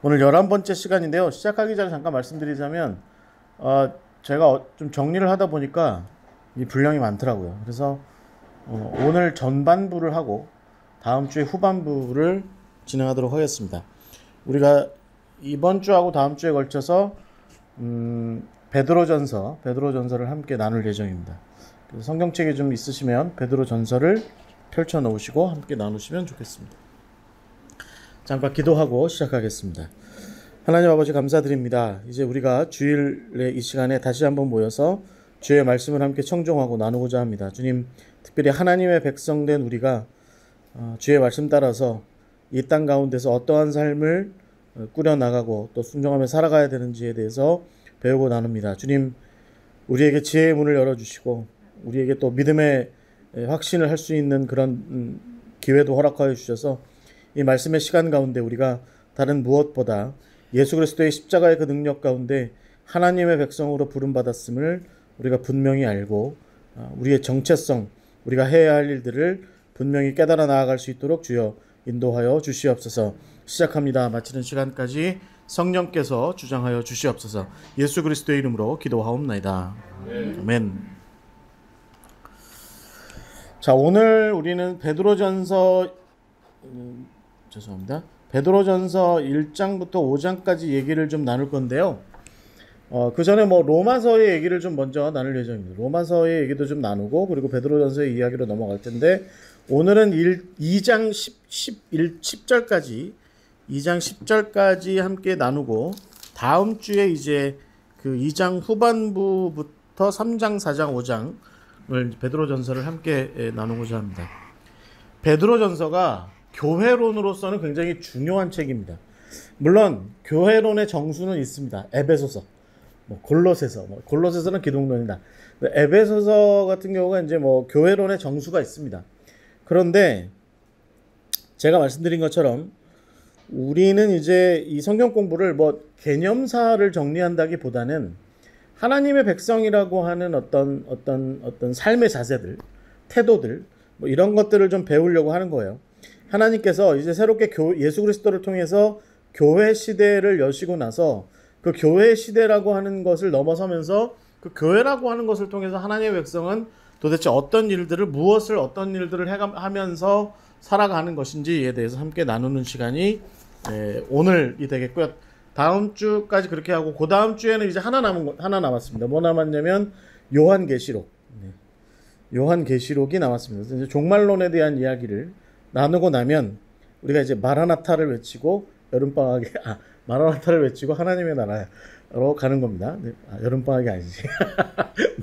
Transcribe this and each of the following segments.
오늘 11번째 시간인데요. 시작하기 전에 잠깐 말씀드리자면 제가 좀 정리를 하다 보니까 이 분량이 많더라고요. 그래서 오늘 전반부를 하고 다음 주에 후반부를 진행하도록 하겠습니다. 우리가 이번 주하고 다음 주에 걸쳐서 베드로전서를 함께 나눌 예정입니다. 그래서 성경책이 좀 있으시면 베드로전서를 펼쳐 놓으시고 함께 나누시면 좋겠습니다. 잠깐 기도하고 시작하겠습니다. 하나님 아버지 감사드립니다. 이제 우리가 주일의 이 시간에 다시 한번 모여서 주의 말씀을 함께 청종하고 나누고자 합니다. 주님, 특별히 하나님의 백성된 우리가 주의 말씀 따라서 이 땅 가운데서 어떠한 삶을 꾸려나가고 또 순종하며 살아가야 되는지에 대해서 배우고 나눕니다. 주님, 우리에게 지혜의 문을 열어주시고 우리에게 또 믿음의 확신을 할 수 있는 그런 기회도 허락하여 주셔서 이 말씀의 시간 가운데 우리가 다른 무엇보다 예수 그리스도의 십자가의 그 능력 가운데 하나님의 백성으로 부름받았음을 우리가 분명히 알고 우리의 정체성, 우리가 해야 할 일들을 분명히 깨달아 나아갈 수 있도록 주여 인도하여 주시옵소서. 시작합니다. 마치는 시간까지 성령께서 주장하여 주시옵소서. 예수 그리스도의 이름으로 기도하옵나이다. 아멘. 자, 오늘 우리는 베드로전서 1장부터 5장까지 얘기를 좀 나눌 건데요. 그 전에 로마서의 얘기를 좀 먼저 나눌 예정입니다. 로마서의 얘기도 좀 나누고 그리고 베드로전서의 이야기로 넘어갈 텐데 오늘은 2장 10절까지 2장 10절까지 함께 나누고 다음 주에 이제 그 2장 후반부부터 3장, 4장, 5장을 베드로전서를 함께 나누고자 합니다. 베드로전서가 교회론으로서는 굉장히 중요한 책입니다. 물론 교회론의 정수는 있습니다. 에베소서, 골로새서는 기독론이다. 에베소서 같은 경우가 이제 교회론의 정수가 있습니다. 그런데 제가 말씀드린 것처럼 우리는 이제 이 성경 공부를 개념사를 정리한다기보다는 하나님의 백성이라고 하는 어떤 삶의 자세들, 태도들, 이런 것들을 좀 배우려고 하는 거예요. 하나님께서 이제 새롭게 예수 그리스도를 통해서 교회 시대를 여시고 나서 그 교회 시대라고 하는 것을 넘어서면서 그 교회라고 하는 것을 통해서 하나님의 백성은 도대체 어떤 일들을 하면서 살아가는 것인지에 대해서 함께 나누는 시간이 오늘이 되겠고요. 다음 주까지 그렇게 하고 그 다음 주에는 이제 하나 남았습니다. 뭐 남았냐면 요한계시록이 남았습니다. 그래서 이제 종말론에 대한 이야기를 나누고 나면 우리가 이제 마라나타를 외치고 마라나타를 외치고 하나님의 나라로 가는 겁니다. 여름방학이 아니지.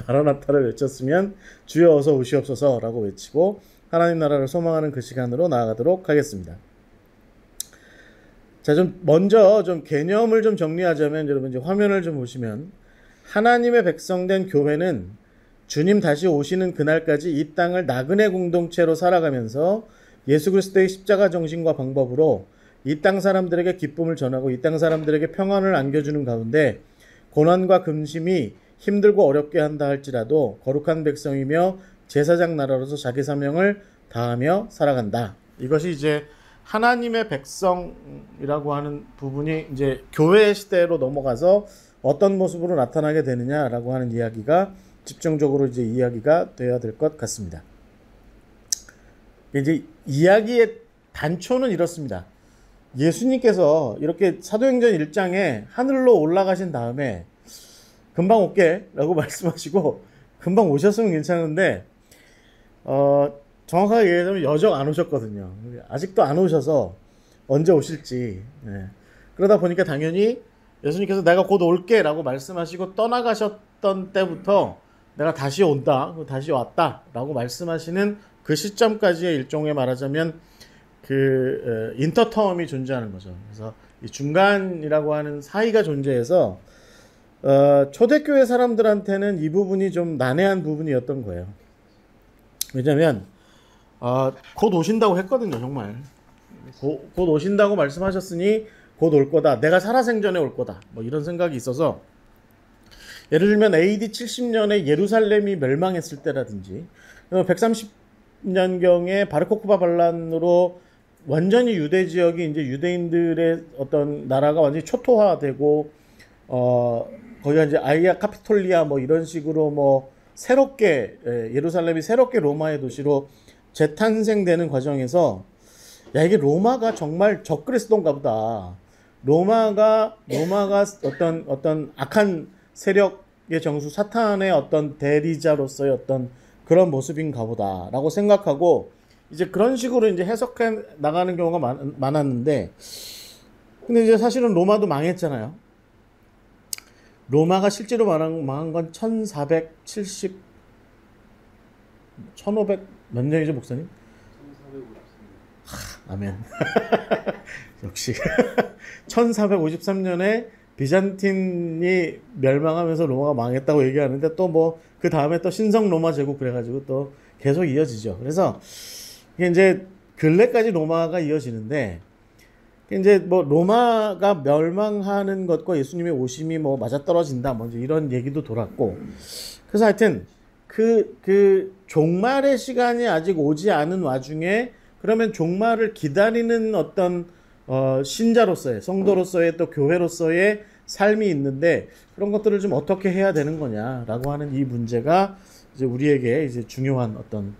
마라나타를 외쳤으면 주여 어서 오시옵소서라고 외치고 하나님 나라를 소망하는 그 시간으로 나아가도록 하겠습니다. 자, 먼저 개념을 정리하자면 여러분 이제 화면을 보시면 하나님의 백성된 교회는 주님 다시 오시는 그날까지 이 땅을 나그네 공동체로 살아가면서 예수 그리스도의 십자가 정신과 방법으로 이 땅 사람들에게 기쁨을 전하고 이 땅 사람들에게 평안을 안겨주는 가운데 고난과 금심이 힘들고 어렵게 한다 할지라도 거룩한 백성이며 제사장 나라로서 자기 사명을 다하며 살아간다. 이것이 이제 하나님의 백성이라고 하는 부분이 이제 교회 시대로 넘어가서 어떤 모습으로 나타나게 되느냐라고 하는 이야기가 집중적으로 이제 이야기가 되어야 될 것 같습니다. 이제 이야기의 단초는 이렇습니다. 예수님께서 이렇게 사도행전 1장에 하늘로 올라가신 다음에 금방 올게 라고 말씀하시고 금방 오셨으면 괜찮은데 정확하게 얘기하자면 여정 안 오셨거든요. 아직도 안 오셔서 언제 오실지. 그러다 보니까 당연히 예수님께서 내가 곧 올게 라고 말씀하시고 떠나가셨던 때부터 내가 다시 온다, 다시 왔다 라고 말씀하시는 그 시점까지의 일종의 말하자면 그 인터텀이 존재하는 거죠. 그래서 이 중간이라고 하는 사이가 존재해서 초대교회 사람들한테는 이 부분이 좀 난해한 부분이었던 거예요. 왜냐면 곧 오신다고 했거든요. 정말 곧 오신다고 말씀하셨으니 곧 올 거다. 내가 살아생전에 올 거다. 이런 생각이 있어서 예를 들면 AD 70년에 예루살렘이 멸망했을 때라든지 130년경에 바르코크바 반란으로 완전히 유대 지역이 이제 유대인들의 어떤 나라가 완전히 초토화되고 거기가 이제 아이아 카피톨리아 뭐 이런 식으로 뭐 새롭게 예루살렘이 새롭게 로마의 도시로 재탄생되는 과정에서 야 이게 로마가 정말 적그리스도인가 보다. 로마가 어떤 악한 세력의 정수 사탄의 어떤 대리자로서의 어떤 그런 모습인가 보다라고 생각하고 이제 그런 식으로 이제 해석해 나가는 경우가 많았는데 근데 이제 사실은 로마도 망했잖아요. 로마가 실제로 망한 건 1470 1500 몇 년이죠, 목사님? 1453년. 아멘. 역시 1453년에 비잔틴이 멸망하면서 로마가 망했다고 얘기하는데 또 뭐 그 다음에 또 신성 로마 제국 그래가지고 또 계속 이어지죠. 그래서 이게 이제 근래까지 로마가 이어지는데 이제 뭐 로마가 멸망하는 것과 예수님의 오심이 뭐 맞아떨어진다 뭐 이런 얘기도 돌았고 그래서 하여튼 그 종말의 시간이 아직 오지 않은 와중에 그러면 종말을 기다리는 어떤 신자로서의 성도로서의 또 교회로서의 삶이 있는데 그런 것들을 좀 어떻게 해야 되는 거냐라고 하는 이 문제가 이제 우리에게 이제 중요한 어떤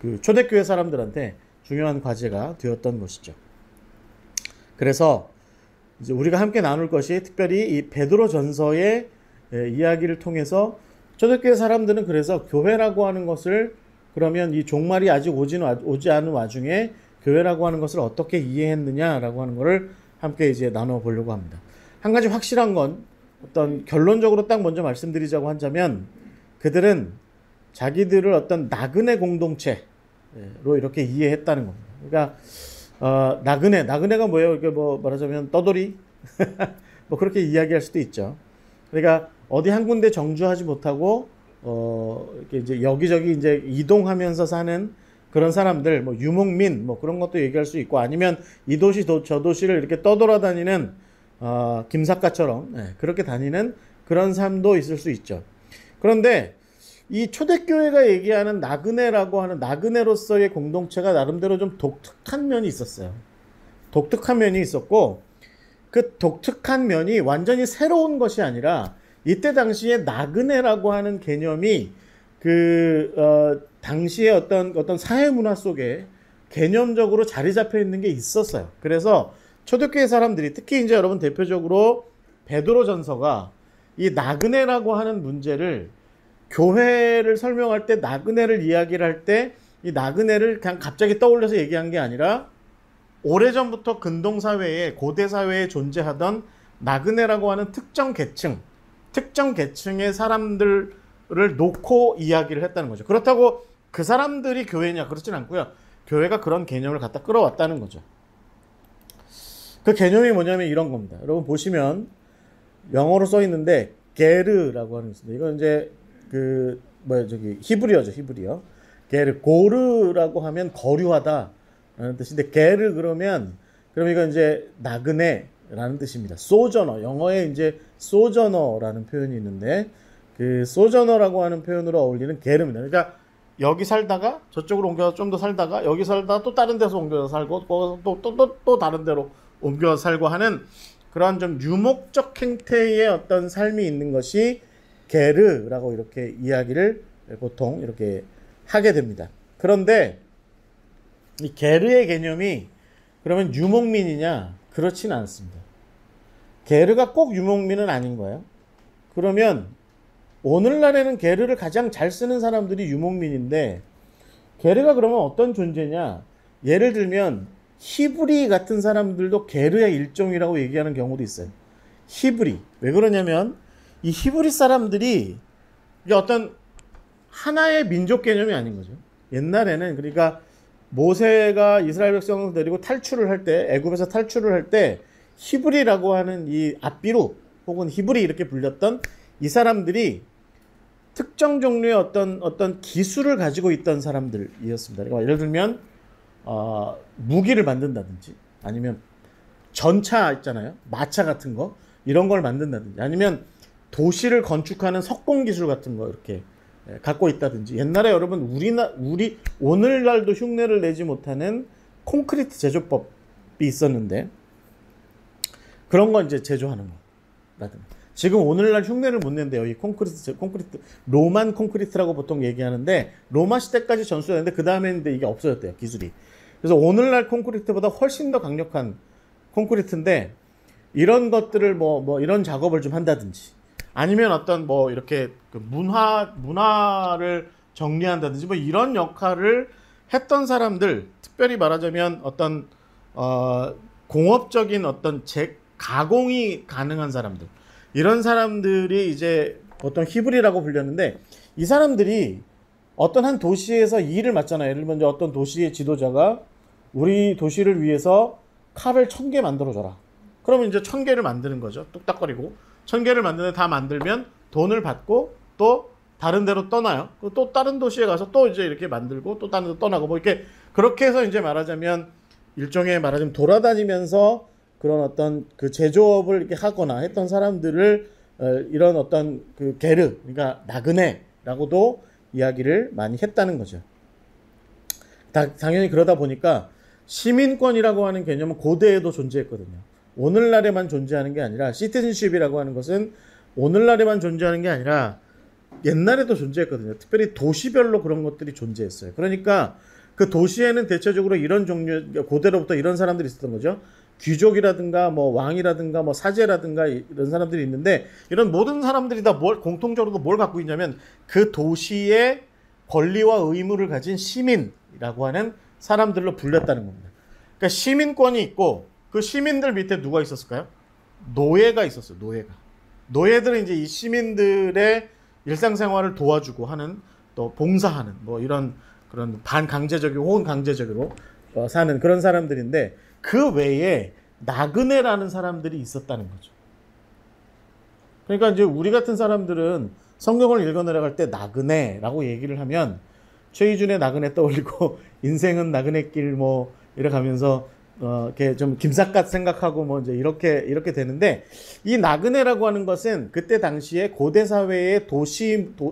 그 초대교회 사람들한테 중요한 과제가 되었던 것이죠. 그래서 이제 우리가 함께 나눌 것이 특별히 이 베드로전서의 이야기를 통해서 초대교회 사람들은 그래서 교회라고 하는 것을 그러면 이 종말이 아직 오지 않은 와중에 교회라고 하는 것을 어떻게 이해했느냐라고 하는 것을 함께 이제 나눠 보려고 합니다. 한 가지 확실한 건 어떤 결론적으로 딱 먼저 말씀드리자고 하자면 그들은 자기들을 어떤 나그네 공동체로 이렇게 이해했다는 겁니다. 그러니까 나그네가 뭐예요? 이게 뭐 말하자면 떠돌이 뭐 그렇게 이야기할 수도 있죠. 그러니까 어디 한 군데 정주하지 못하고 이렇게 이제 여기저기 이제 이동하면서 사는 그런 사람들, 뭐 유목민 뭐 그런 것도 얘기할 수 있고 아니면 이 도시 저 도시를 이렇게 떠돌아다니는 김삿갓처럼 그렇게 다니는 그런 삶도 있을 수 있죠. 그런데 이 초대교회가 얘기하는 나그네라고 하는 나그네로서의 공동체가 나름대로 좀 독특한 면이 있었어요. 독특한 면이 있었고 그 독특한 면이 완전히 새로운 것이 아니라 이때 당시에 나그네라고 하는 개념이 당시의 어떤 사회 문화 속에 개념적으로 자리 잡혀 있는 게 있었어요. 그래서 초대교회 사람들이 특히 이제 여러분 대표적으로 베드로전서가 이 나그네라고 하는 문제를 교회를 설명할 때 나그네를 이야기를 할 때 이 나그네를 그냥 갑자기 떠올려서 얘기한 게 아니라 오래전부터 근동사회에 고대사회에 존재하던 나그네라고 하는 특정 계층의 사람들을 놓고 이야기를 했다는 거죠. 그렇다고 그 사람들이 교회냐 그렇진 않고요. 교회가 그런 개념을 갖다 끌어왔다는 거죠. 그 개념이 뭐냐면 이런 겁니다. 여러분 보시면 영어로 써 있는데 게르라고 하는 게 있습니다. 이건 이제 히브리어. 게르 고르라고 하면 거류하다라는 뜻인데 게르 그럼 이건 이제 나그네라는 뜻입니다. 소저너 영어에 이제 소저너라는 표현이 있는데 그 소저너라고 하는 표현으로 어울리는 게르입니다. 그러니까 여기 살다가 저쪽으로 옮겨서 좀 더 살다가 여기 살다가 또 다른 데서 옮겨서 살고 또 다른 데로 옮겨 살고 하는 그런 좀 유목적 행태의 어떤 삶이 있는 것이 게르라고 이렇게 이야기를 보통 이렇게 하게 됩니다. 그런데 이 게르의 개념이 그러면 유목민이냐? 그렇지는 않습니다. 게르가 꼭 유목민은 아닌 거예요. 그러면 오늘날에는 게르를 가장 잘 쓰는 사람들이 유목민인데 게르가 그러면 어떤 존재냐? 예를 들면 히브리 같은 사람들도 게르의 일종이라고 얘기하는 경우도 있어요. 히브리. 왜 그러냐면 이 히브리 사람들이 이게 어떤 하나의 민족 개념이 아닌 거죠. 옛날에는 그러니까 모세가 이스라엘 백성을 데리고 탈출을 할 때 애굽에서 탈출을 할 때 히브리라고 하는 이 앗비루 혹은 히브리 이렇게 불렸던 이 사람들이 특정 종류의 어떤 기술을 가지고 있던 사람들이었습니다. 그러니까 예를 들면 무기를 만든다든지 아니면 전차 있잖아요. 마차 같은 거 이런 걸 만든다든지 아니면 도시를 건축하는 석공 기술 같은 거 이렇게 갖고 있다든지 옛날에 여러분 우리 오늘날도 흉내를 내지 못하는 콘크리트 제조법이 있었는데 그런 거 이제 제조하는 거라든가. 지금 오늘날 흉내를 못 낸대요. 이 콘크리트 로만 콘크리트라고 보통 얘기하는데 로마 시대까지 전수됐는데 그 다음에는 이게 없어졌대요, 기술이. 그래서 오늘날 콘크리트보다 훨씬 더 강력한 콘크리트인데 이런 것들을 뭐 이런 작업을 좀 한다든지 아니면 어떤 뭐 이렇게 그 문화를 정리한다든지 뭐 이런 역할을 했던 사람들, 특별히 말하자면 어떤 공업적인 어떤 가공이 가능한 사람들, 이런 사람들이 이제 보통 히브리라고 불렸는데 이 사람들이 어떤 한 도시에서 일을 맡잖아요. 예를 들면 어떤 도시의 지도자가 우리 도시를 위해서 칼을 1000개 만들어줘라. 그러면 이제 1000개를 만드는 거죠. 뚝딱거리고 1000개를 만드는데 다 만들면 돈을 받고 또 다른 데로 떠나요. 또 다른 도시에 가서 또 이제 이렇게 만들고 또 다른 데 떠나고 뭐 이렇게 그렇게 해서 이제 말하자면 일종의 말하자면 돌아다니면서 그런 어떤 그 제조업을 이렇게 하거나 했던 사람들을 이런 어떤 그 게르, 그러니까 나그네라고도 이야기를 많이 했다는 거죠. 당연히 그러다 보니까 시민권이라고 하는 개념은 고대에도 존재했거든요. 오늘날에만 존재하는 게 아니라 시티즌십이라고 하는 것은 오늘날에만 존재하는 게 아니라 옛날에도 존재했거든요. 특별히 도시별로 그런 것들이 존재했어요. 그러니까 그 도시에는 대체적으로 이런 종류, 고대로부터 이런 사람들이 있었던 거죠. 귀족이라든가 뭐 왕이라든가 뭐 사제라든가 이런 사람들이 있는데 이런 모든 사람들이 다 공통적으로 뭘 갖고 있냐면 그 도시의 권리와 의무를 가진 시민이라고 하는 사람들로 불렸다는 겁니다. 그러니까 시민권이 있고 그 시민들 밑에 누가 있었을까요? 노예가 있었어요. 노예들은 이제 이 시민들의 일상생활을 도와주고 하는, 또 봉사하는 뭐 이런 그런 반강제적이고 혹은 강제적으로 사는 그런 사람들인데 그 외에 나그네라는 사람들이 있었다는 거죠. 그러니까 이제 우리 같은 사람들은 성경을 읽어 내려갈 때 나그네라고 얘기를 하면 최희준의 나그네 떠올리고 인생은 나그네길 뭐 이렇게 하면서 이렇게 좀 김삿갓 생각하고 뭐 이제 이렇게 되는데 이 나그네라고 하는 것은 그때 당시에 고대 사회의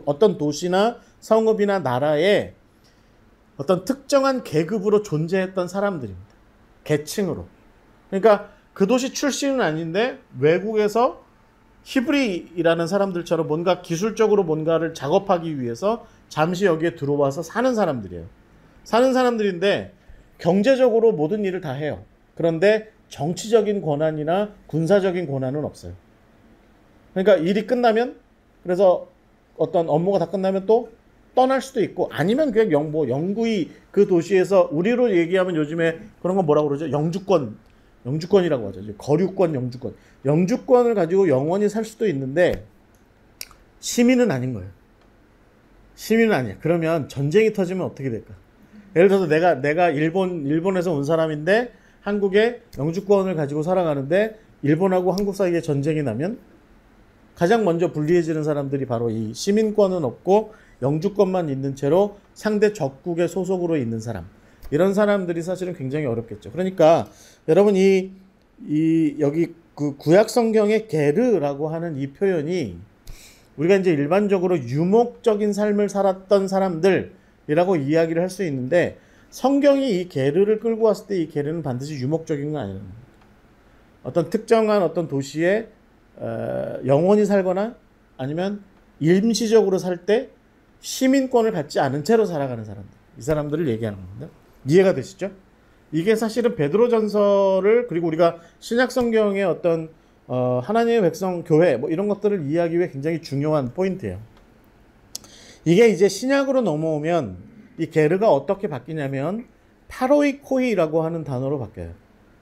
어떤 도시나 성읍이나 나라의 어떤 특정한 계급으로 존재했던 사람들입니다. 계층으로. 그러니까 그 도시 출신은 아닌데 외국에서 히브리라는 사람들처럼 뭔가 기술적으로 뭔가를 작업하기 위해서 잠시 여기에 들어와서 사는 사람들이에요. 사는 사람들인데 경제적으로 모든 일을 다 해요. 그런데 정치적인 권한이나 군사적인 권한은 없어요. 그러니까 일이 끝나면, 그래서 어떤 업무가 다 끝나면 또 떠날 수도 있고 아니면 그냥 영구히 그 도시에서, 우리로 얘기하면 요즘에 그런 건 뭐라고 그러죠? 영주권이라고 하죠. 거류권, 영주권을 가지고 영원히 살 수도 있는데 시민은 아닌 거예요. 시민은 아니야. 그러면 전쟁이 터지면 어떻게 될까? 예를 들어서 내가 일본에서 온 사람인데 한국에 영주권을 가지고 살아가는데 일본하고 한국 사이에 전쟁이 나면 가장 먼저 불리해지는 사람들이 바로 이 시민권은 없고 영주권만 있는 채로 상대 적국의 소속으로 있는 사람, 이런 사람들이 사실은 굉장히 어렵겠죠. 그러니까 여러분 여기 그 구약 성경의 게르라고 하는 이 표현이 우리가 이제 일반적으로 유목적인 삶을 살았던 사람들이라고 이야기를 할 수 있는데 성경이 이 게르를 끌고 왔을 때 이 게르는 반드시 유목적인 건 아니에요. 어떤 특정한 어떤 도시에 영원히 살거나 아니면 임시적으로 살 때 시민권을 갖지 않은 채로 살아가는 사람들, 이 사람들을 얘기하는 겁니다. 이해가 되시죠? 이게 사실은 베드로전서를, 그리고 우리가 신약 성경의 어떤 하나님의 백성 교회 뭐 이런 것들을 이해하기 위해 굉장히 중요한 포인트예요. 이게 이제 신약으로 넘어오면 이 게르가 어떻게 바뀌냐면 파로이코이라고 하는 단어로 바뀌어요.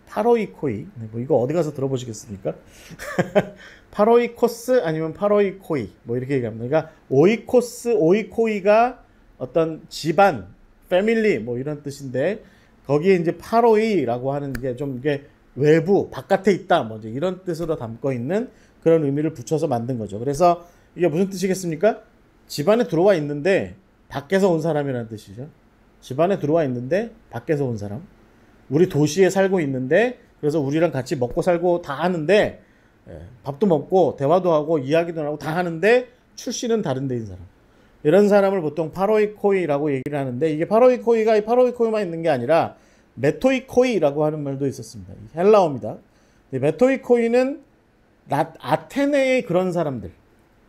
파로이코이. 뭐 이거 어디 가서 들어보시겠습니까? 파로이코스 아니면 파로이코이 뭐 이렇게 얘기합니다. 그러니까 오이코이가 어떤 집안, 패밀리 뭐 이런 뜻인데 거기에 이제 파로이라고 하는 게 좀 이게 외부, 바깥에 있다 뭐 이제 이런 뜻으로 담고 있는 그런 의미를 붙여서 만든 거죠. 그래서 이게 무슨 뜻이겠습니까? 집안에 들어와 있는데 밖에서 온 사람이라는 뜻이죠. 집안에 들어와 있는데 밖에서 온 사람. 우리 도시에 살고 있는데 그래서 우리랑 같이 먹고 살고 다 하는데 밥도 먹고 대화도 하고 이야기도 하고 다 하는데 출신은 다른 데인 사람. 이런 사람을 보통 파로이코이라고 얘기를 하는데 이게 파로이코이만 있는 게 아니라 메토이코이라고 하는 말도 있었습니다. 헬라어입니다. 메토이코이는 아테네의 그런 사람들,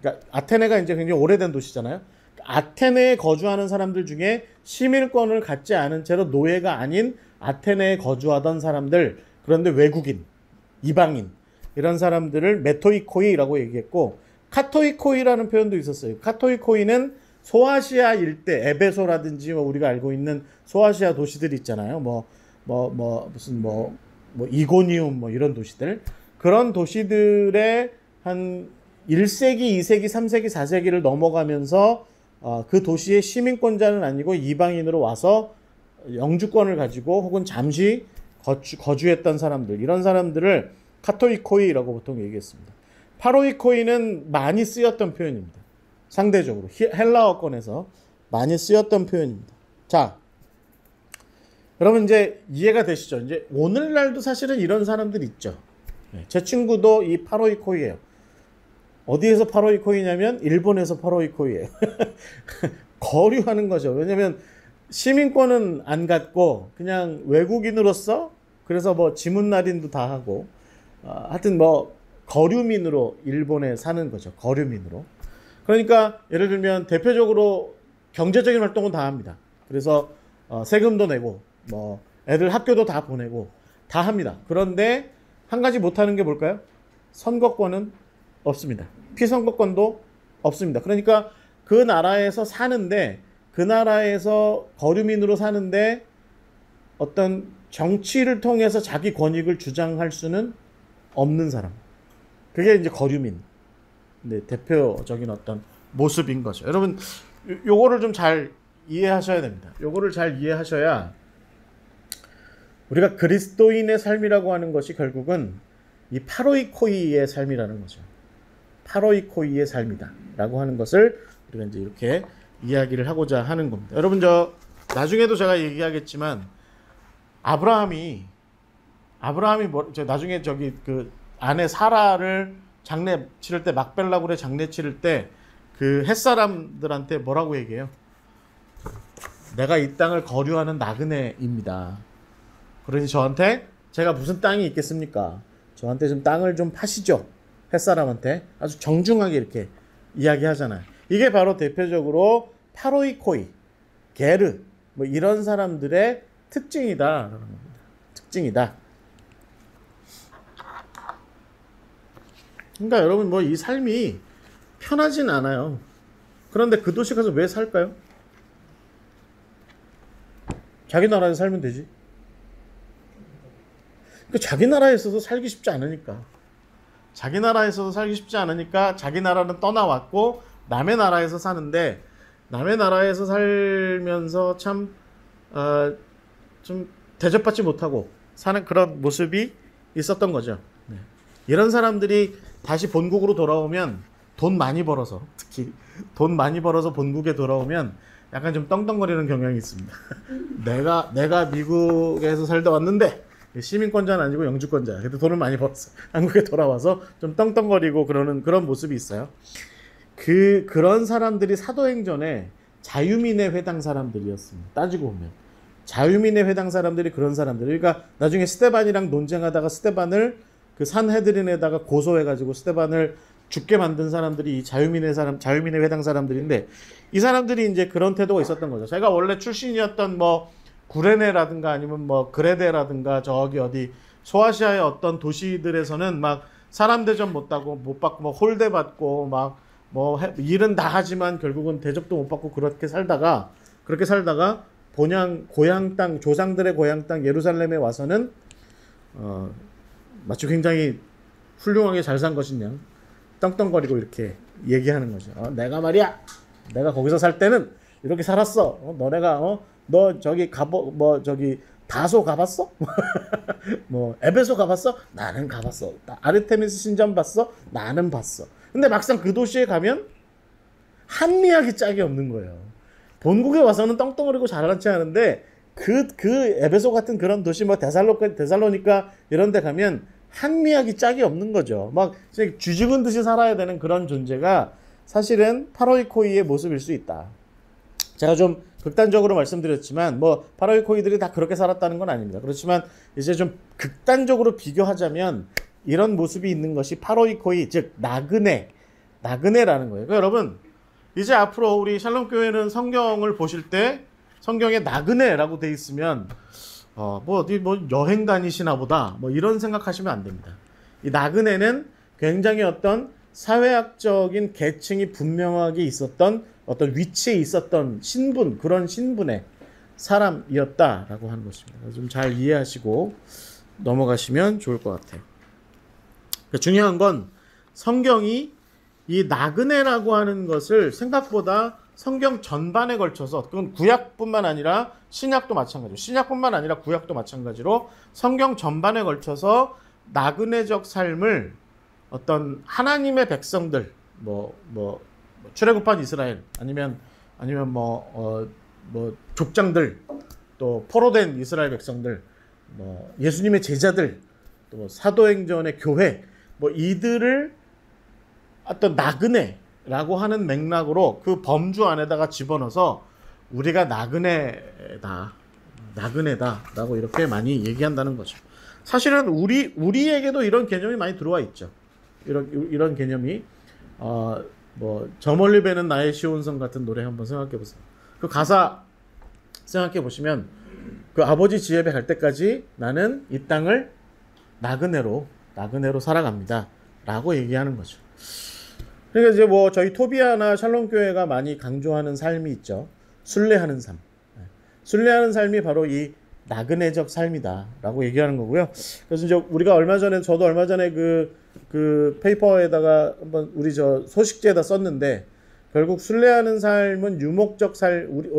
그러니까 아테네가 이제 굉장히 오래된 도시잖아요. 아테네에 거주하는 사람들 중에 시민권을 갖지 않은 채로 노예가 아닌 아테네에 거주하던 사람들, 그런데 외국인, 이방인 이런 사람들을 메토이코이라고 얘기했고, 카토이코이라는 표현도 있었어요. 카토이코이는 소아시아 일대, 에베소라든지 우리가 알고 있는 소아시아 도시들 있잖아요. 무슨 이고니움 이런 도시들, 그런 도시들의 한 1세기, 2세기, 3세기, 4세기를 넘어가면서 그 도시의 시민권자는 아니고 이방인으로 와서 영주권을 가지고 혹은 잠시 거주했던 사람들, 이런 사람들을 카토이코이라고 보통 얘기했습니다. 파로이코이는 많이 쓰였던 표현입니다. 상대적으로 헬라어권에서 많이 쓰였던 표현입니다. 자, 여러분 이제 이해가 되시죠? 이제 오늘날도 사실은 이런 사람들 있죠. 제 친구도 이 파로이코이예요. 어디에서 파로이코이냐면 일본에서 파로이코이예요. 거류하는 거죠. 왜냐면 시민권은 안 갖고 그냥 외국인으로서, 그래서 지문날인도 다 하고, 하여튼 거류민으로 일본에 사는 거죠. 거류민으로. 그러니까 예를 들면 대표적으로 경제적인 활동은 다 합니다. 그래서 세금도 내고 애들 학교도 다 보내고 다 합니다. 그런데 한 가지 못하는 게 뭘까요? 선거권은 없습니다. 피선거권도 없습니다. 그러니까 그 나라에서 사는데, 그 나라에서 거류민으로 사는데 어떤 정치를 통해서 자기 권익을 주장할 수는 없는 사람. 그게 이제 거류민. 네, 대표적인 어떤 모습인 거죠. 여러분, 요거를 좀 잘 이해하셔야 됩니다. 요거를 잘 이해하셔야 우리가 그리스도인의 삶이라고 하는 것이 결국은 이 파로이코이의 삶이라는 거죠. 파로이코이의 삶이다 라고 하는 것을 우리가 이제 이렇게 이야기를 하고자 하는 겁니다. 여러분, 나중에도 제가 얘기하겠지만 아브라함이 나중에 그 아내 사라를 장례 치를 때, 막벨라굴에 장례 치를 때 그 햇사람들한테 뭐라고 얘기해요? 내가 이 땅을 거류하는 나그네입니다. 그러니 저한테, 제가 무슨 땅이 있겠습니까? 저한테 좀 땅을 좀 파시죠. 햇사람한테 아주 정중하게 이렇게 이야기하잖아요. 이게 바로 대표적으로 파로이코이, 게르 이런 사람들의 특징이다. 특징이다. 그러니까 여러분 이 삶이 편하진 않아요. 그런데 그 도시 가서 왜 살까요? 자기 나라에서 살면 되지. 그러니까 자기 나라에서도 살기 쉽지 않으니까. 자기 나라에서도 살기 쉽지 않으니까 자기 나라는 떠나왔고 남의 나라에서 사는데, 남의 나라에서 살면서 참 좀 대접받지 못하고 사는 그런 모습이 있었던 거죠. 네. 이런 사람들이 다시 본국으로 돌아오면, 돈 많이 벌어서, 특히 돈 많이 벌어서 본국에 돌아오면 약간 좀 떵떵거리는 경향이 있습니다. 내가 미국에서 살다 왔는데 시민권자는 아니고 영주권자야. 그래도 돈을 많이 벌었어. 한국에 돌아와서 좀 떵떵거리고 그런 모습이 있어요. 그런 사람들이 사도행전에 자유민의 회당 사람들이었습니다. 따지고 보면 자유민의 회당 사람들이 그런 사람들. 그러니까 나중에 스데반이랑 논쟁하다가 스데반을 그 산헤드린에다가 고소해가지고 스데반을 죽게 만든 사람들이 이 자유민의 회당 사람들인데, 이 사람들이 이제 그런 태도가 있었던 거죠. 제가 원래 출신이었던 구레네라든가 아니면 그레데라든가 저기 어디 소아시아의 어떤 도시들에서는 막 사람 대접 못 받고 홀대 받고 일은 다 하지만 결국은 대접도 못 받고 그렇게 살다가 고향 땅, 조상들의 고향 땅 예루살렘에 와서는 마치 굉장히 훌륭하게 잘 산 것이냐 떵떵거리고 이렇게 얘기하는 거죠. 내가 말이야, 내가 거기서 살 때는 이렇게 살았어. 너 저기 다소 가봤어? 에베소 가봤어? 나는 가봤어. 아르테미스 신전 봤어? 나는 봤어. 근데 막상 그 도시에 가면 한미하기 짝이 없는 거예요. 본국에 와서는 떵떵거리고 잘난 체 하는데 그 에베소 같은 그런 도시 데살로니카 이런 데 가면 한미하기 짝이 없는 거죠. 막 쥐죽은 듯이 살아야 되는 그런 존재가 사실은 파로이코이의 모습일 수 있다. 제가 좀 극단적으로 말씀드렸지만 뭐 파라오이코이들이 다 그렇게 살았다는 건 아닙니다. 그렇지만 이제 좀 극단적으로 비교하자면 이런 모습이 있는 것이 파라오이코이, 즉 나그네라는 거예요. 그러니까 여러분 이제 앞으로 우리 샬롬 교회는 성경을 보실 때 성경에 나그네라고 돼 있으면 뭐 어디 뭐 여행 다니시나 보다 뭐 이런 생각하시면 안 됩니다. 이 나그네는 굉장히 어떤 사회학적인 계층이 분명하게 있었던 어떤 위치에 있었던 신분, 그런 신분의 사람이었다라고 하는 것입니다. 좀 잘 이해하시고 넘어가시면 좋을 것 같아요. 중요한 건 성경이 이 나그네라고 하는 것을 생각보다 성경 전반에 걸쳐서, 그건 구약뿐만 아니라 신약도 마찬가지로, 신약뿐만 아니라 구약도 마찬가지로 성경 전반에 걸쳐서 나그네적 삶을 어떤 하나님의 백성들, 출애굽한 이스라엘, 아니면 뭐 족장들, 또 포로된 이스라엘 백성들, 뭐 예수님의 제자들, 또 사도행전의 교회, 뭐 이들을 어떤 나그네라고 하는 맥락으로 그 범주 안에다가 집어넣어서 우리가 나그네다라고 이렇게 많이 얘기한다는 거죠. 사실은 우리에게도 이런 개념이 많이 들어와 있죠. 이런 개념이 뭐 저 멀리 배는 나의 시온성 같은 노래 한번 생각해 보세요. 그 가사 생각해 보시면 그 아버지 지혜배 갈 때까지 나는 이 땅을 나그네로 살아갑니다 라고 얘기하는 거죠. 그러니까 이제 뭐 저희 토비아나 샬롬 교회가 많이 강조하는 삶이 있죠. 순례하는 삶. 순례하는 삶이 바로 이 나그네적 삶이다라고 얘기하는 거고요. 그래서 이제 우리가 저도 얼마 전에 그 페이퍼에다가 한번 우리 저 소식지에다 썼는데, 결국 순례하는 삶은 유목적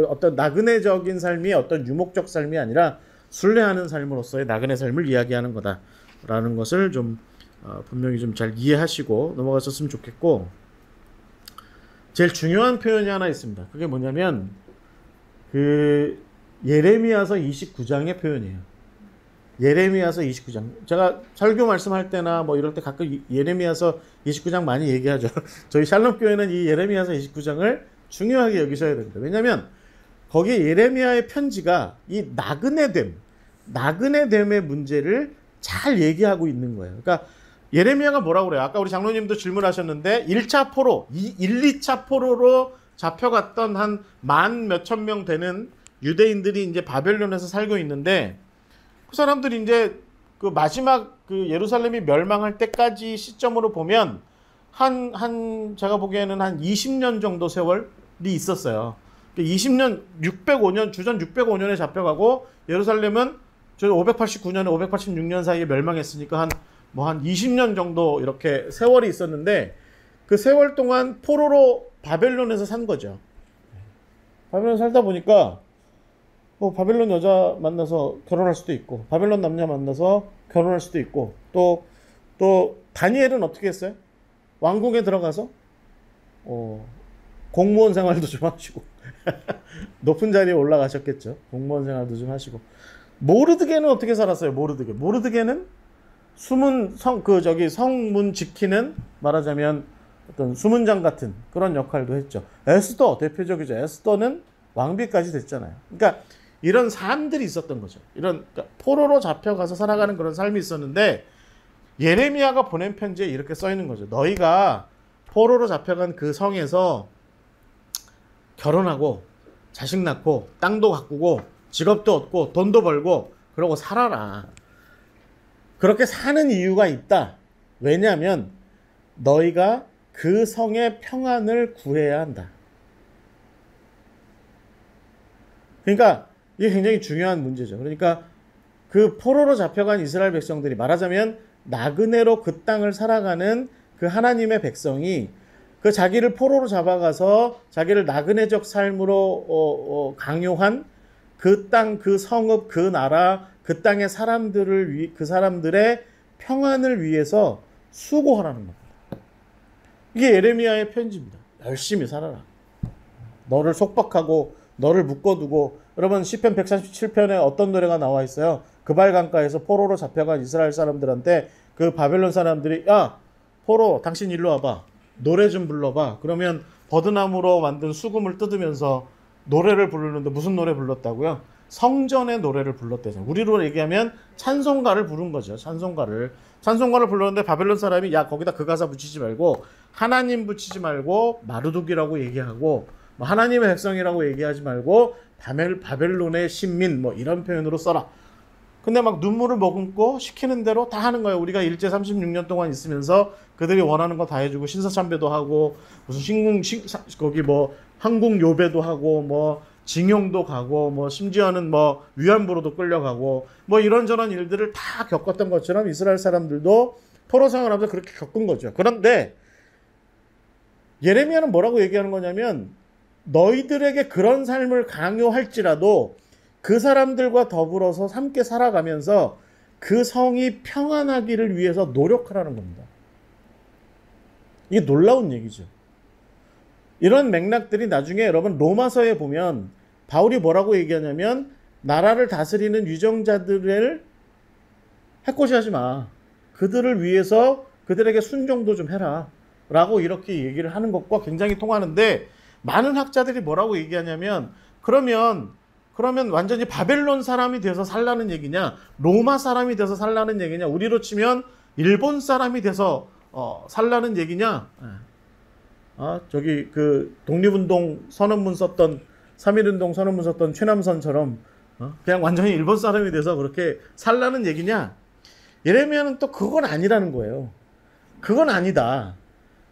어떤 나그네적인 삶이 어떤 유목적 삶이 아니라 순례하는 삶으로서의 나그네 삶을 이야기하는 거다라는 것을 좀 분명히 좀 잘 이해하시고 넘어가셨으면 좋겠고, 제일 중요한 표현이 하나 있습니다. 그게 뭐냐면 그 예레미야서 29장의 표현이에요. 예레미야서 29장. 제가 설교 말씀할 때나 뭐 이럴 때 가끔 예레미야서 29장 많이 얘기하죠. 저희 샬롬 교회는 이 예레미야서 29장을 중요하게 여기셔야 됩니다. 왜냐하면 거기에 예레미야의 편지가 이 나그네됨의 문제를 잘 얘기하고 있는 거예요. 그러니까 예레미야가 뭐라고 그래요? 아까 우리 장로님도 질문하셨는데 1차 포로, 2차 포로로 잡혀갔던 한 만 몇천 명 되는 유대인들이 이제 바벨론에서 살고 있는데, 그 사람들이 이제 그 마지막 그 예루살렘이 멸망할 때까지 시점으로 보면 제가 보기에는 한 20년 정도 세월이 있었어요. 20년, 605년, 주전 605년에 잡혀가고 예루살렘은 589년에 586년 사이에 멸망했으니까 한 20년 정도 이렇게 세월이 있었는데, 그 세월 동안 포로로 바벨론에서 산 거죠. 바벨론 살다 보니까 뭐 바벨론 여자 만나서 결혼할 수도 있고, 바벨론 남자 만나서 결혼할 수도 있고, 또 다니엘은 어떻게 했어요? 왕궁에 들어가서 공무원 생활도 좀 하시고 높은 자리에 올라가셨겠죠. 공무원 생활도 좀 하시고. 모르드게는 어떻게 살았어요? 모르드게는 성문 지키는, 말하자면 어떤 수문장 같은 그런 역할도 했죠. 에스더 대표적이죠. 에스더는 왕비까지 됐잖아요. 그러니까 이런 삶들이 있었던 거죠. 그러니까 포로로 잡혀가서 살아가는 그런 삶이 있었는데, 예레미야가 보낸 편지에 이렇게 써 있는 거죠. 너희가 포로로 잡혀간 그 성에서 결혼하고 자식 낳고 땅도 가꾸고 직업도 얻고 돈도 벌고 그러고 살아라. 그렇게 사는 이유가 있다. 왜냐하면 너희가 그 성의 평안을 구해야 한다. 그러니까 이게 굉장히 중요한 문제죠. 그러니까 그 포로로 잡혀간 이스라엘 백성들이, 말하자면 나그네로 그 땅을 살아가는 그 하나님의 백성이 그 자기를 포로로 잡아가서 자기를 나그네적 삶으로 강요한 그 땅, 그 성읍, 그 나라, 그 땅의 그 사람들의 평안을 위해서 수고하라는 겁니다. 이게 예레미야의 편지입니다. 열심히 살아라. 너를 속박하고 너를 묶어두고, 여러분 시편 147편에 어떤 노래가 나와 있어요? 그발강가에서 포로로 잡혀간 이스라엘 사람들한테 그 바벨론 사람들이, 야 포로 당신 일로 와봐, 노래 좀 불러봐. 그러면 버드나무로 만든 수금을 뜯으면서 노래를 부르는데 무슨 노래 불렀다고요? 성전의 노래를 불렀대요. 우리로 얘기하면 찬송가를 부른 거죠. 찬송가를 불렀는데 바벨론 사람이 야 거기다 그 가사 붙이지 말고 하나님 붙이지 말고 마르둑이라고 얘기하고 뭐 하나님의 백성이라고 얘기하지 말고 바벨론의 신민 뭐 이런 표현으로 써라. 근데 막 눈물을 머금고 시키는 대로 다 하는 거예요. 우리가 일제 36년 동안 있으면서 그들이 원하는 거 다 해주고 신사참배도 하고 무슨 거기 뭐 한국 요배도 하고 뭐 징용도 가고 뭐 심지어는 뭐 위안부로도 끌려가고 뭐 이런저런 일들을 다 겪었던 것처럼 이스라엘 사람들도 포로 생활하면서 그렇게 겪은 거죠. 그런데 예레미야는 뭐라고 얘기하는 거냐면 너희들에게 그런 삶을 강요할지라도 그 사람들과 더불어서 함께 살아가면서 그 성이 평안하기를 위해서 노력하라는 겁니다. 이게 놀라운 얘기죠. 이런 맥락들이 나중에 여러분 로마서에 보면 바울이 뭐라고 얘기하냐면 나라를 다스리는 유정자들을 해코지하지 마. 그들을 위해서 그들에게 순종도 좀 해라. 라고 이렇게 얘기를 하는 것과 굉장히 통하는데 많은 학자들이 뭐라고 얘기하냐면 그러면 완전히 바벨론 사람이 돼서 살라는 얘기냐 로마 사람이 돼서 살라는 얘기냐 우리로 치면 일본 사람이 돼서 살라는 얘기냐 저기 그 독립운동 선언문 썼던 3.1운동 선언문 썼던 최남선처럼 그냥 완전히 일본 사람이 돼서 그렇게 살라는 얘기냐 예레미야는 또 그건 아니라는 거예요. 그건 아니다.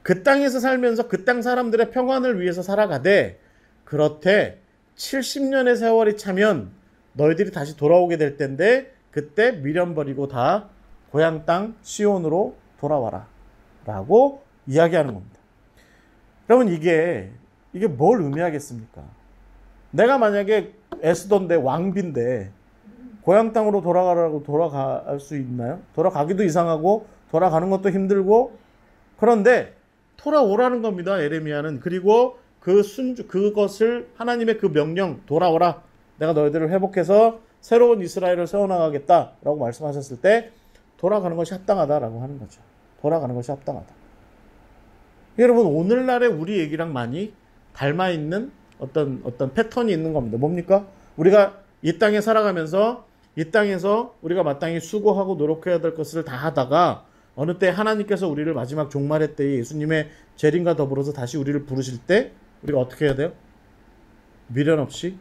그 땅에서 살면서 그 땅 사람들의 평안을 위해서 살아가되 그렇대 70년의 세월이 차면 너희들이 다시 돌아오게 될 텐데 그때 미련 버리고 다 고향 땅 시온으로 돌아와라 라고 이야기하는 겁니다. 여러분 이게 뭘 의미하겠습니까? 내가 만약에 에스더인데 왕비인데 고향 땅으로 돌아가라고 돌아갈 수 있나요? 돌아가기도 이상하고 돌아가는 것도 힘들고 그런데 돌아오라는 겁니다. 예레미야는. 그리고 그것을 하나님의 그 명령 돌아오라. 내가 너희들을 회복해서 새로운 이스라엘을 세워나가겠다라고 말씀하셨을 때 돌아가는 것이 합당하다라고 하는 거죠. 돌아가는 것이 합당하다. 여러분 오늘날의 우리 얘기랑 많이 닮아있는 어떤 패턴이 있는 겁니다. 뭡니까? 우리가 이 땅에 살아가면서 이 땅에서 우리가 마땅히 수고하고 노력해야 될 것을 다 하다가 어느 때 하나님께서 우리를 마지막 종말의 때에 예수님의 재림과 더불어서 다시 우리를 부르실 때 우리가 어떻게 해야 돼요? 미련 없이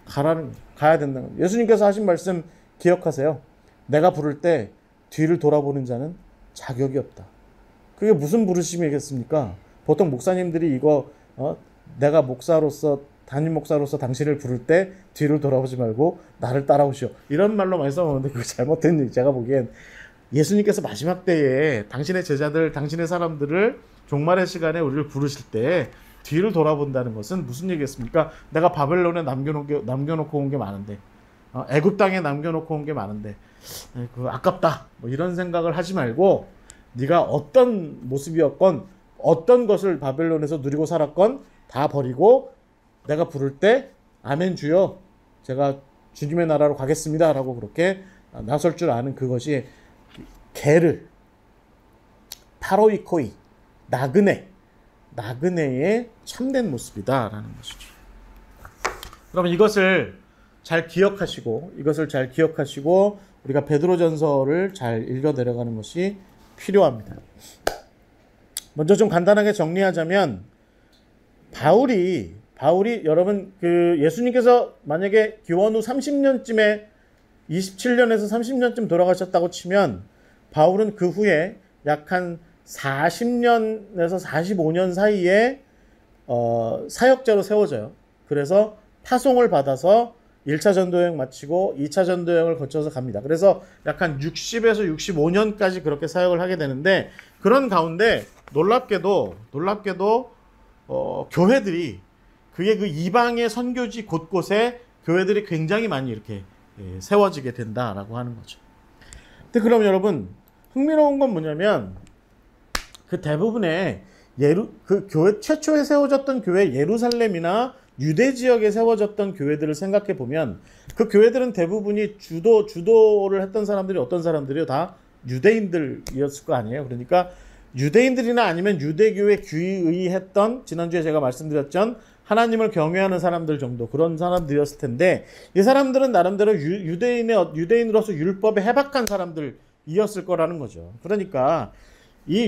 가야 된다는 거예요. 예수님께서 하신 말씀 기억하세요. 내가 부를 때 뒤를 돌아보는 자는 자격이 없다. 그게 무슨 부르심이겠습니까? 보통 목사님들이 이거 내가 담임 목사로서 당신을 부를 때 뒤를 돌아보지 말고 나를 따라오시오. 이런 말로 많이 써먹는데 그거 잘못된 얘기. 제가 보기엔 예수님께서 마지막 때에 당신의 제자들, 당신의 사람들을 종말의 시간에 우리를 부르실 때 뒤를 돌아본다는 것은 무슨 얘기겠습니까? 내가 바벨론에 남겨놓고 온 게 많은데 애굽 땅에 남겨놓고 온 게 많은데 그거 아깝다. 뭐 이런 생각을 하지 말고 네가 어떤 모습이었건 어떤 것을 바벨론에서 누리고 살았건 다 버리고 내가 부를 때 아멘 주여 제가 주님의 나라로 가겠습니다 라고 그렇게 나설 줄 아는 그것이 게르, 파로이코이, 나그네의 참된 모습이다라는 것이죠. 그러면 이것을 잘 기억하시고 우리가 베드로전서를 잘 읽어 내려가는 것이 필요합니다. 먼저 좀 간단하게 정리하자면 바울이 여러분 그 예수님께서 만약에 기원 후 30년쯤에 27년에서 30년쯤 돌아가셨다고 치면 바울은 그 후에 약 한 40년에서 45년 사이에 사역자로 세워져요. 그래서 파송을 받아서 1차 전도여행 마치고 2차 전도여행을 거쳐서 갑니다. 그래서 약 한 60에서 65년까지 그렇게 사역을 하게 되는데 그런 가운데 놀랍게도 교회들이 그게 그 이방의 선교지 곳곳에 교회들이 굉장히 많이 이렇게 세워지게 된다라고 하는 거죠. 근데 그럼 여러분 흥미로운 건 뭐냐면 그 대부분의 그 교회 최초에 세워졌던 교회 예루살렘이나 유대 지역에 세워졌던 교회들을 생각해 보면 그 교회들은 대부분이 주도를 했던 사람들이 어떤 사람들이요? 다 유대인들이었을 거 아니에요. 그러니까 유대인들이나 아니면 유대교에 귀의했던 지난주에 제가 말씀드렸던 하나님을 경외하는 사람들 정도 그런 사람들이었을 텐데 이 사람들은 나름대로 유대인으로서 율법에 해박한 사람들이었을 거라는 거죠. 그러니까 이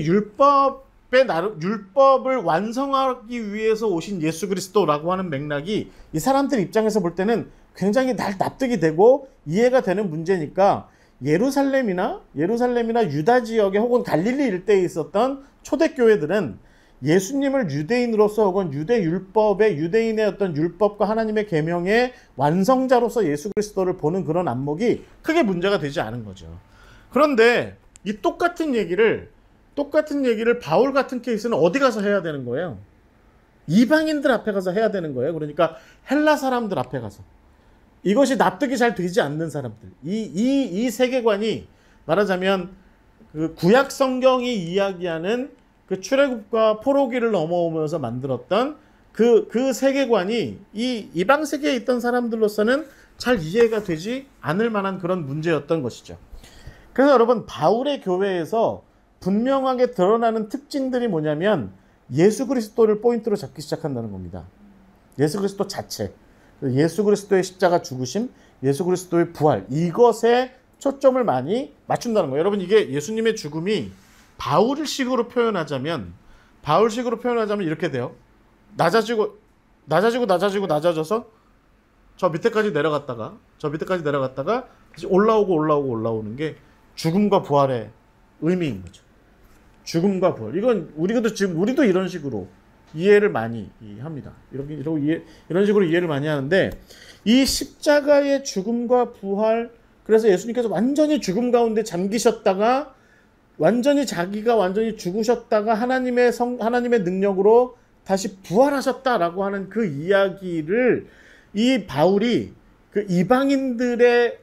율법을 완성하기 위해서 오신 예수 그리스도라고 하는 맥락이 이 사람들 입장에서 볼 때는 굉장히 납득이 되고 이해가 되는 문제니까 예루살렘이나 유다 지역에 혹은 갈릴리 일대에 있었던 초대교회들은 예수님을 유대인으로서 혹은 유대인의 어떤 율법과 하나님의 계명의 완성자로서 예수 그리스도를 보는 그런 안목이 크게 문제가 되지 않은 거죠. 그런데 이 똑같은 얘기를 바울 같은 케이스는 어디 가서 해야 되는 거예요? 이방인들 앞에 가서 해야 되는 거예요. 그러니까 헬라 사람들 앞에 가서. 이것이 납득이 잘 되지 않는 사람들. 이 세계관이 말하자면 그 구약 성경이 이야기하는 그 출애굽과 포로기를 넘어오면서 만들었던 그 세계관이 이 이방 세계에 있던 사람들로서는 잘 이해가 되지 않을 만한 그런 문제였던 것이죠. 그래서 여러분 바울의 교회에서 분명하게 드러나는 특징들이 뭐냐면 예수 그리스도를 포인트로 잡기 시작한다는 겁니다. 예수 그리스도 자체, 예수 그리스도의 십자가 죽으심, 예수 그리스도의 부활, 이것에 초점을 많이 맞춘다는 거예요. 여러분 이게 예수님의 죽음이 바울식으로 표현하자면 이렇게 돼요. 낮아져서 저 밑에까지 내려갔다가 다시 올라오는 게 죽음과 부활의 의미인 거죠. 죽음과 부활. 이건 우리도 이런 식으로 이해를 많이 합니다. 이런 식으로 이해를 많이 하는데 이 십자가의 죽음과 부활, 그래서 예수님께서 완전히 죽음 가운데 잠기셨다가 자기가 완전히 죽으셨다가 하나님의 능력으로 다시 부활하셨다라고 하는 그 이야기를 이 바울이 그 이방인들의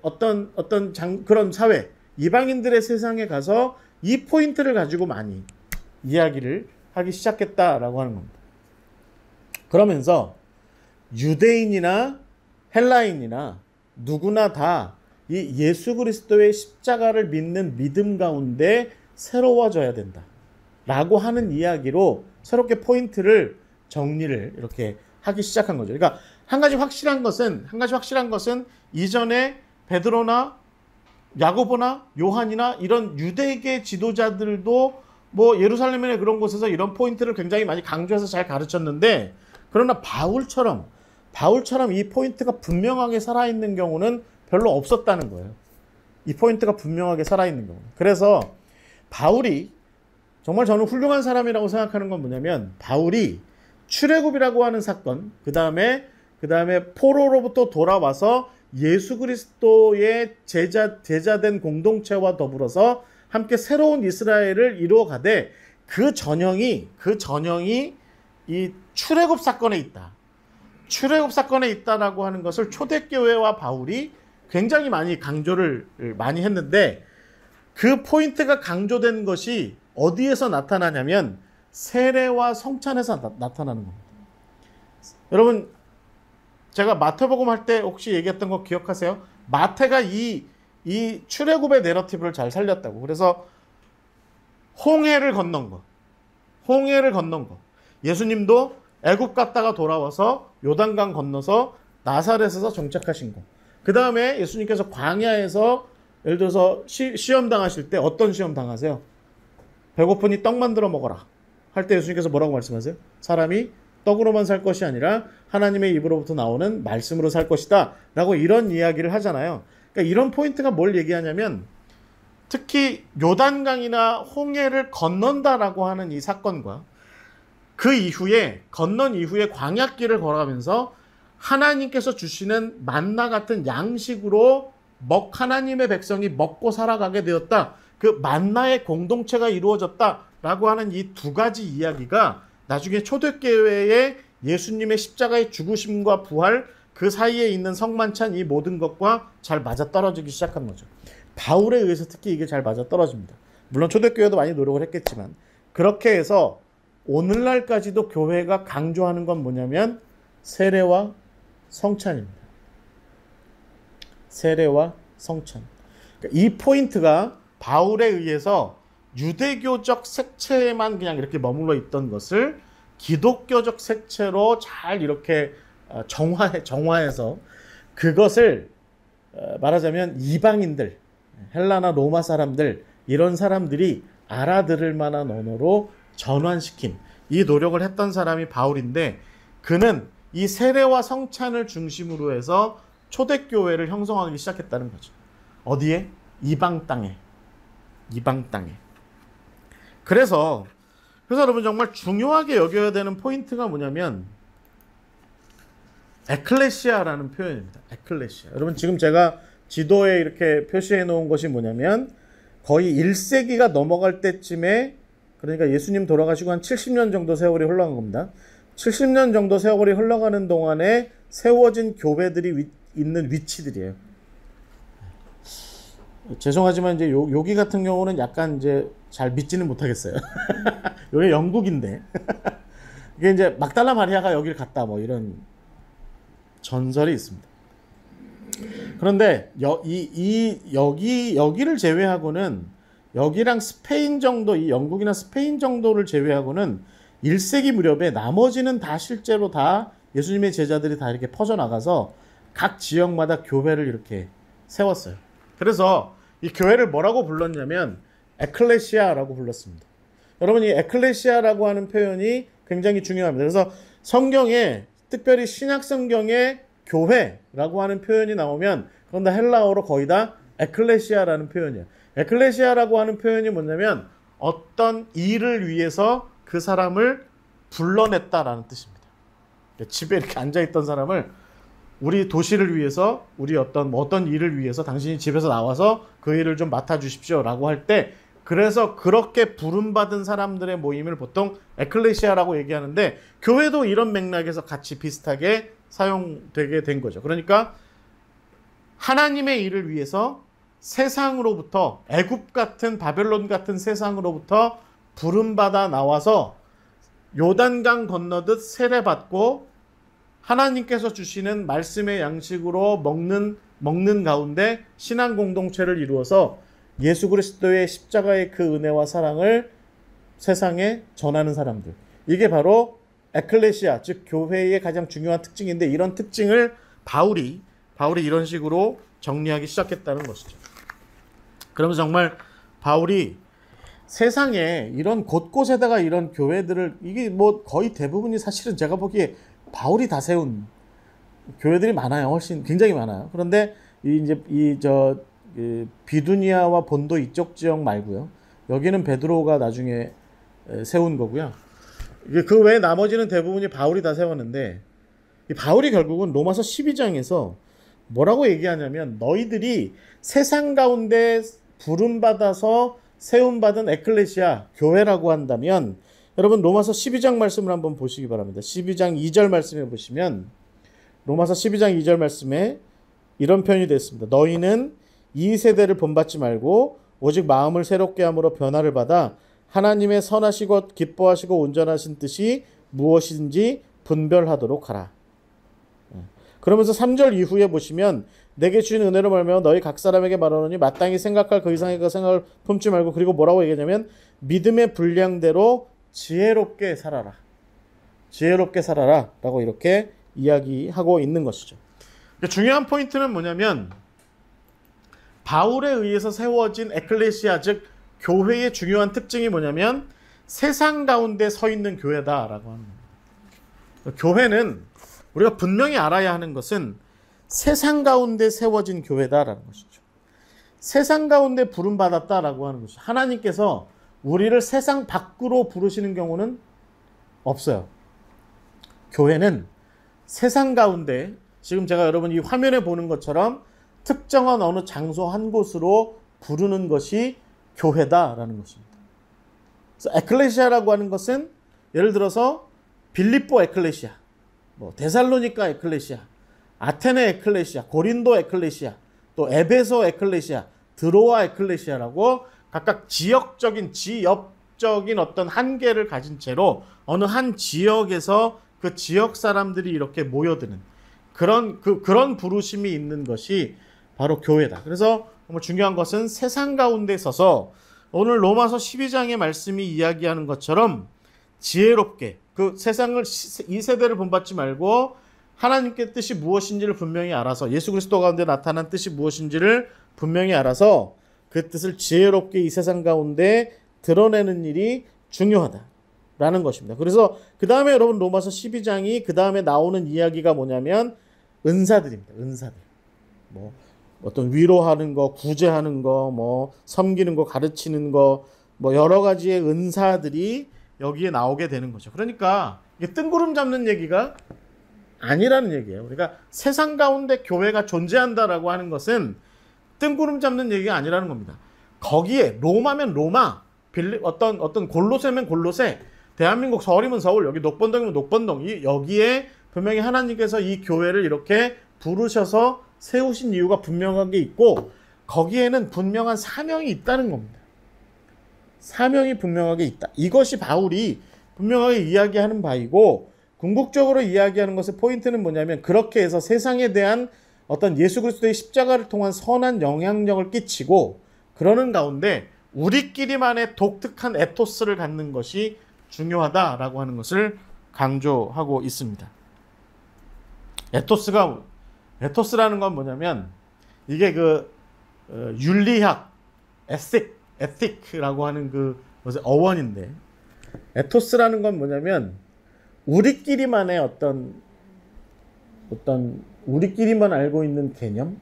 그런 사회, 이방인들의 세상에 가서 이 포인트를 가지고 많이 이야기를 하기 시작했다라고 하는 겁니다. 그러면서 유대인이나 헬라인이나 누구나 다 이 예수 그리스도의 십자가를 믿는 믿음 가운데 새로워져야 된다 라고 하는 이야기로 새롭게 포인트를 정리를 이렇게 하기 시작한 거죠. 그러니까 한 가지 확실한 것은 이전에 베드로나 야고보나 요한이나 이런 유대계 지도자들도 뭐 예루살렘이나 그런 곳에서 이런 포인트를 굉장히 많이 강조해서 잘 가르쳤는데, 그러나 바울처럼 이 포인트가 분명하게 살아있는 경우는 별로 없었다는 거예요. 이 포인트가 분명하게 살아있는 경우. 그래서 바울이 정말 저는 훌륭한 사람이라고 생각하는 건 뭐냐면, 바울이 출애굽이라고 하는 사건, 그 다음에 포로로부터 돌아와서 예수 그리스도의 제자된 공동체와 더불어서 함께 새로운 이스라엘을 이루어가되 그 전형이 이 출애굽 사건에 있다. 출애굽 사건에 있다라고 하는 것을 초대교회와 바울이 굉장히 많이 강조를 많이 했는데, 그 포인트가 강조된 것이 어디에서 나타나냐면 세례와 성찬에서 나타나는 겁니다. 여러분, 제가 마태복음 할 때 혹시 얘기했던 거 기억하세요? 마태가 이 출애굽의 내러티브를 잘 살렸다고. 그래서 홍해를 건넌 거. 예수님도 애굽 갔다가 돌아와서 요단강 건너서 나사렛에서 정착하신 거. 그 다음에 예수님께서 광야에서 예를 들어서 시험 당하실 때 어떤 시험 당하세요? 배고프니 떡 만들어 먹어라 할 때 예수님께서 뭐라고 말씀하세요? 사람이 떡으로만 살 것이 아니라 하나님의 입으로부터 나오는 말씀으로 살 것이다 라고 이런 이야기를 하잖아요. 그러니까 이런 포인트가 뭘 얘기하냐면, 특히 요단강이나 홍해를 건넌다라고 하는 이 사건과 그 이후에 광야길을 걸어가면서 하나님께서 주시는 만나 같은 양식으로 하나님의 백성이 먹고 살아가게 되었다. 그 만나의 공동체가 이루어졌다라고 하는 이 두 가지 이야기가 나중에 초대교회의 예수님의 십자가의 죽으심과 부활, 그 사이에 있는 성만찬, 이 모든 것과 잘 맞아떨어지기 시작한 거죠. 바울에 의해서 특히 이게 잘 맞아떨어집니다. 물론 초대교회도 많이 노력을 했겠지만, 그렇게 해서 오늘날까지도 교회가 강조하는 건 뭐냐면 세례와 성찬입니다. 세례와 성찬. 그러니까 이 포인트가 바울에 의해서 유대교적 색채에만 그냥 이렇게 머물러 있던 것을 기독교적 색채로 잘 이렇게 정화해서 그것을 말하자면 이방인들, 헬라나 로마 사람들, 이런 사람들이 알아들을 만한 언어로 전환시킨 이 노력을 했던 사람이 바울인데, 그는 이 세례와 성찬을 중심으로 해서 초대교회를 형성하기 시작했다는 거죠. 어디에? 이방 땅에. 그래서 여러분 정말 중요하게 여겨야 되는 포인트가 뭐냐면 에클레시아라는 표현입니다. 에클레시아. 여러분 지금 제가 지도에 이렇게 표시해 놓은 것이 뭐냐면 거의 1세기가 넘어갈 때쯤에, 그러니까 예수님 돌아가시고 한 70년 정도 세월이 흘러간 겁니다. 70년 정도 세월이 흘러가는 동안에 세워진 교회들이 있는 위치들이에요. 죄송하지만 이제 여기 같은 경우는 약간 이제 잘 믿지는 못하겠어요. 여기 영국인데 이게 이제 막달라 마리아가 여기를 갔다 뭐 이런 전설이 있습니다. 그런데 여기를 제외하고는, 여기랑 스페인 정도, 이 영국이나 스페인 정도를 제외하고는 1세기 무렵에 나머지는 다 실제로 다 예수님의 제자들이 다 이렇게 퍼져나가서 각 지역마다 교회를 이렇게 세웠어요. 그래서 이 교회를 뭐라고 불렀냐면 에클레시아라고 불렀습니다. 여러분 이 에클레시아라고 하는 표현이 굉장히 중요합니다. 그래서 성경에, 특별히 신약 성경에 교회라고 하는 표현이 나오면 그건 다 헬라어로 거의 다 에클레시아라는 표현이에요. 에클레시아라고 하는 표현이 뭐냐면 어떤 일을 위해서 그 사람을 불러냈다라는 뜻입니다. 집에 이렇게 앉아있던 사람을 우리 도시를 위해서, 우리 어떤 일을 위해서 당신이 집에서 나와서 그 일을 좀 맡아주십시오 라고 할 때, 그래서 그렇게 부름받은 사람들의 모임을 보통 에클레시아라고 얘기하는데, 교회도 이런 맥락에서 같이 비슷하게 사용되게 된 거죠. 그러니까 하나님의 일을 위해서 세상으로부터, 애굽 같은, 바벨론 같은 세상으로부터 부름받아 나와서 요단강 건너듯 세례받고 하나님께서 주시는 말씀의 양식으로 먹는 가운데 신앙 공동체를 이루어서 예수 그리스도의 십자가의 그 은혜와 사랑을 세상에 전하는 사람들. 이게 바로 에클레시아, 즉 교회의 가장 중요한 특징인데, 이런 특징을 바울이 이런 식으로 정리하기 시작했다는 것이죠. 그러면서 정말 바울이 세상에 이런 곳곳에다가 이런 교회들을, 이게 뭐 거의 대부분이 사실은 제가 보기에 바울이 다 세운 교회들이 많아요. 훨씬 굉장히 많아요. 그런데 비두니아와 본도 이쪽 지역 말고요. 여기는 베드로가 나중에 세운 거고요. 그 외에 나머지는 대부분이 바울이 다 세웠는데, 이 바울이 결국은 로마서 12장에서 뭐라고 얘기하냐면, 너희들이 세상 가운데 부름받아서 세움받은 에클레시아, 교회라고 한다면, 여러분 로마서 12장 말씀을 한번 보시기 바랍니다. 12장 2절 말씀에 보시면, 로마서 12장 2절 말씀에 이런 표현이 되어 있습니다. 너희는 이 세대를 본받지 말고 오직 마음을 새롭게 함으로 변화를 받아 하나님의 선하시고 기뻐하시고 온전하신 뜻이 무엇인지 분별하도록 하라. 그러면서 3절 이후에 보시면, 내게 주신 은혜로 말미암아 너희 각 사람에게 말하노니 마땅히 생각할 그 이상의 그 생각을 품지 말고, 그리고 뭐라고 얘기하냐면 믿음의 분량대로 지혜롭게 살아라. 지혜롭게 살아라 라고 이렇게 이야기하고 있는 것이죠. 중요한 포인트는 뭐냐면, 바울에 의해서 세워진 에클레시아, 즉 교회의 중요한 특징이 뭐냐면 세상 가운데 서 있는 교회다라고 하는 겁니다. 교회는 우리가 분명히 알아야 하는 것은 세상 가운데 세워진 교회다라는 것이죠. 세상 가운데 부름받았다라고 하는 것이죠. 하나님께서 우리를 세상 밖으로 부르시는 경우는 없어요. 교회는 세상 가운데, 지금 제가 여러분 이 화면에 보는 것처럼 특정한 어느 장소 한 곳으로 부르는 것이 교회다라는 것입니다. 그래서 에클레시아라고 하는 것은 예를 들어서 빌립보 에클레시아, 데살로니가 에클레시아, 아테네 에클레시아, 고린도 에클레시아, 또 에베소 에클레시아, 드로아 에클레시아라고 각각 지역적인 어떤 한계를 가진 채로 어느 한 지역에서 그 지역 사람들이 이렇게 모여드는 그런 부르심이 있는 것이 바로 교회다. 그래서 정말 중요한 것은 세상 가운데 서서 오늘 로마서 12장의 말씀이 이야기하는 것처럼 지혜롭게 그 세상을 이 세대를 본받지 말고 하나님께 뜻이 무엇인지를 분명히 알아서 예수 그리스도 가운데 나타난 뜻이 무엇인지를 분명히 알아서 그 뜻을 지혜롭게 이 세상 가운데 드러내는 일이 중요하다라는 것입니다. 그래서 그 다음에 여러분 로마서 12장이 그 다음에 나오는 이야기가 뭐냐면 은사들입니다. 은사들. 뭐 어떤 위로하는 거, 구제하는 거, 뭐 섬기는 거, 가르치는 거, 뭐 여러 가지의 은사들이 여기에 나오게 되는 거죠. 그러니까 이게 뜬구름 잡는 얘기가 아니라는 얘기예요. 그러니까 세상 가운데 교회가 존재한다라고 하는 것은 뜬구름 잡는 얘기가 아니라는 겁니다. 거기에 로마면 로마, 어떤 골로새면 골로새, 대한민국 서울이면 서울, 여기 녹번동이면 녹번동, 여기에 분명히 하나님께서 이 교회를 이렇게 부르셔서 세우신 이유가 분명하게 있고 거기에는 분명한 사명이 있다는 겁니다. 사명이 분명하게 있다. 이것이 바울이 분명하게 이야기하는 바이고 궁극적으로 이야기하는 것의 포인트는 뭐냐면 그렇게 해서 세상에 대한 어떤 예수 그리스도의 십자가를 통한 선한 영향력을 끼치고 그러는 가운데 우리끼리만의 독특한 에토스를 갖는 것이 중요하다라고 하는 것을 강조하고 있습니다. 에토스라는 건 뭐냐면 이게 그 윤리학, 에틱이라고 하는 그 어원인데 에토스라는 건 뭐냐면 우리끼리만의 어떤 우리끼리만 알고 있는 개념,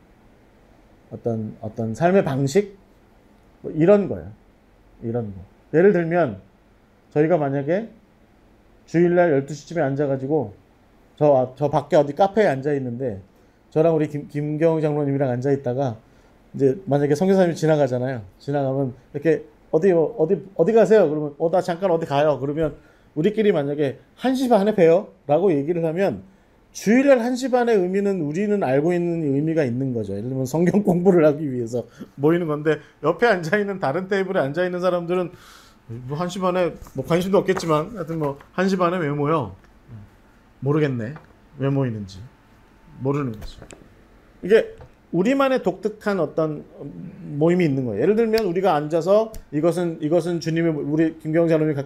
어떤 삶의 방식, 뭐 이런 거예요. 이런 거. 예를 들면 저희가 만약에 주일날 12시쯤에 앉아가지고 저 밖에 어디 카페에 앉아 있는데 저랑 우리 김경호 장로님이랑 앉아 있다가 이제 만약에 선교사님이 지나가잖아요. 지나가면 이렇게 어디 가세요? 그러면 나 잠깐 어디 가요. 그러면 우리끼리 만약에 1시 반에 봬요 라고 얘기를 하면 주일날 1시 반의 의미는 우리는 알고 있는 의미가 있는 거죠. 예를 들면 성경 공부를 하기 위해서 모이는 건데 옆에 앉아있는 다른 테이블에 앉아있는 사람들은 뭐 1시 반에 뭐 관심도 없겠지만 하여튼 뭐 1시 반에 왜 모여? 모르겠네. 왜 모이는지 모르는 거죠. 이게 우리만의 독특한 어떤 모임이 있는 거예요. 예를 들면 우리가 앉아서 이것은 주님의, 우리 김경호 장로님이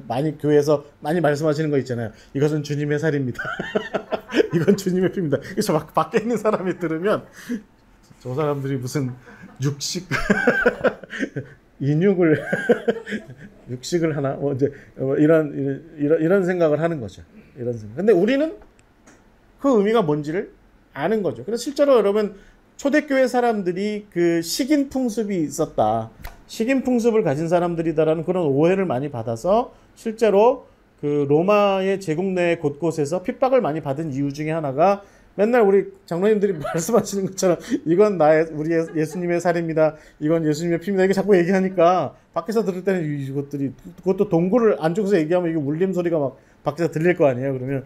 많이 교회에서 많이 말씀하시는 거 있잖아요. 이것은 주님의 살입니다. 이건 주님의 피입니다. 그래서 밖에 있는 사람이 들으면 저 사람들이 무슨 인육을 육식을 하나 이제 이런 생각을 하는 거죠. 이런 생각. 근데 우리는 그 의미가 뭔지를 아는 거죠. 그래서 실제로 여러분 초대교회 사람들이 그 식인 풍습이 있었다. 식인 풍습을 가진 사람들이다라는 그런 오해를 많이 받아서 실제로 그 로마의 제국 내 곳곳에서 핍박을 많이 받은 이유 중에 하나가 맨날 우리 장로님들이 말씀하시는 것처럼 이건 우리 예수님의 살입니다. 이건 예수님의 피입니다. 이게 자꾸 얘기하니까 밖에서 들을 때는 그것도 동굴을 안쪽에서 얘기하면 이게 울림 소리가 막 밖에서 들릴 거 아니에요. 그러면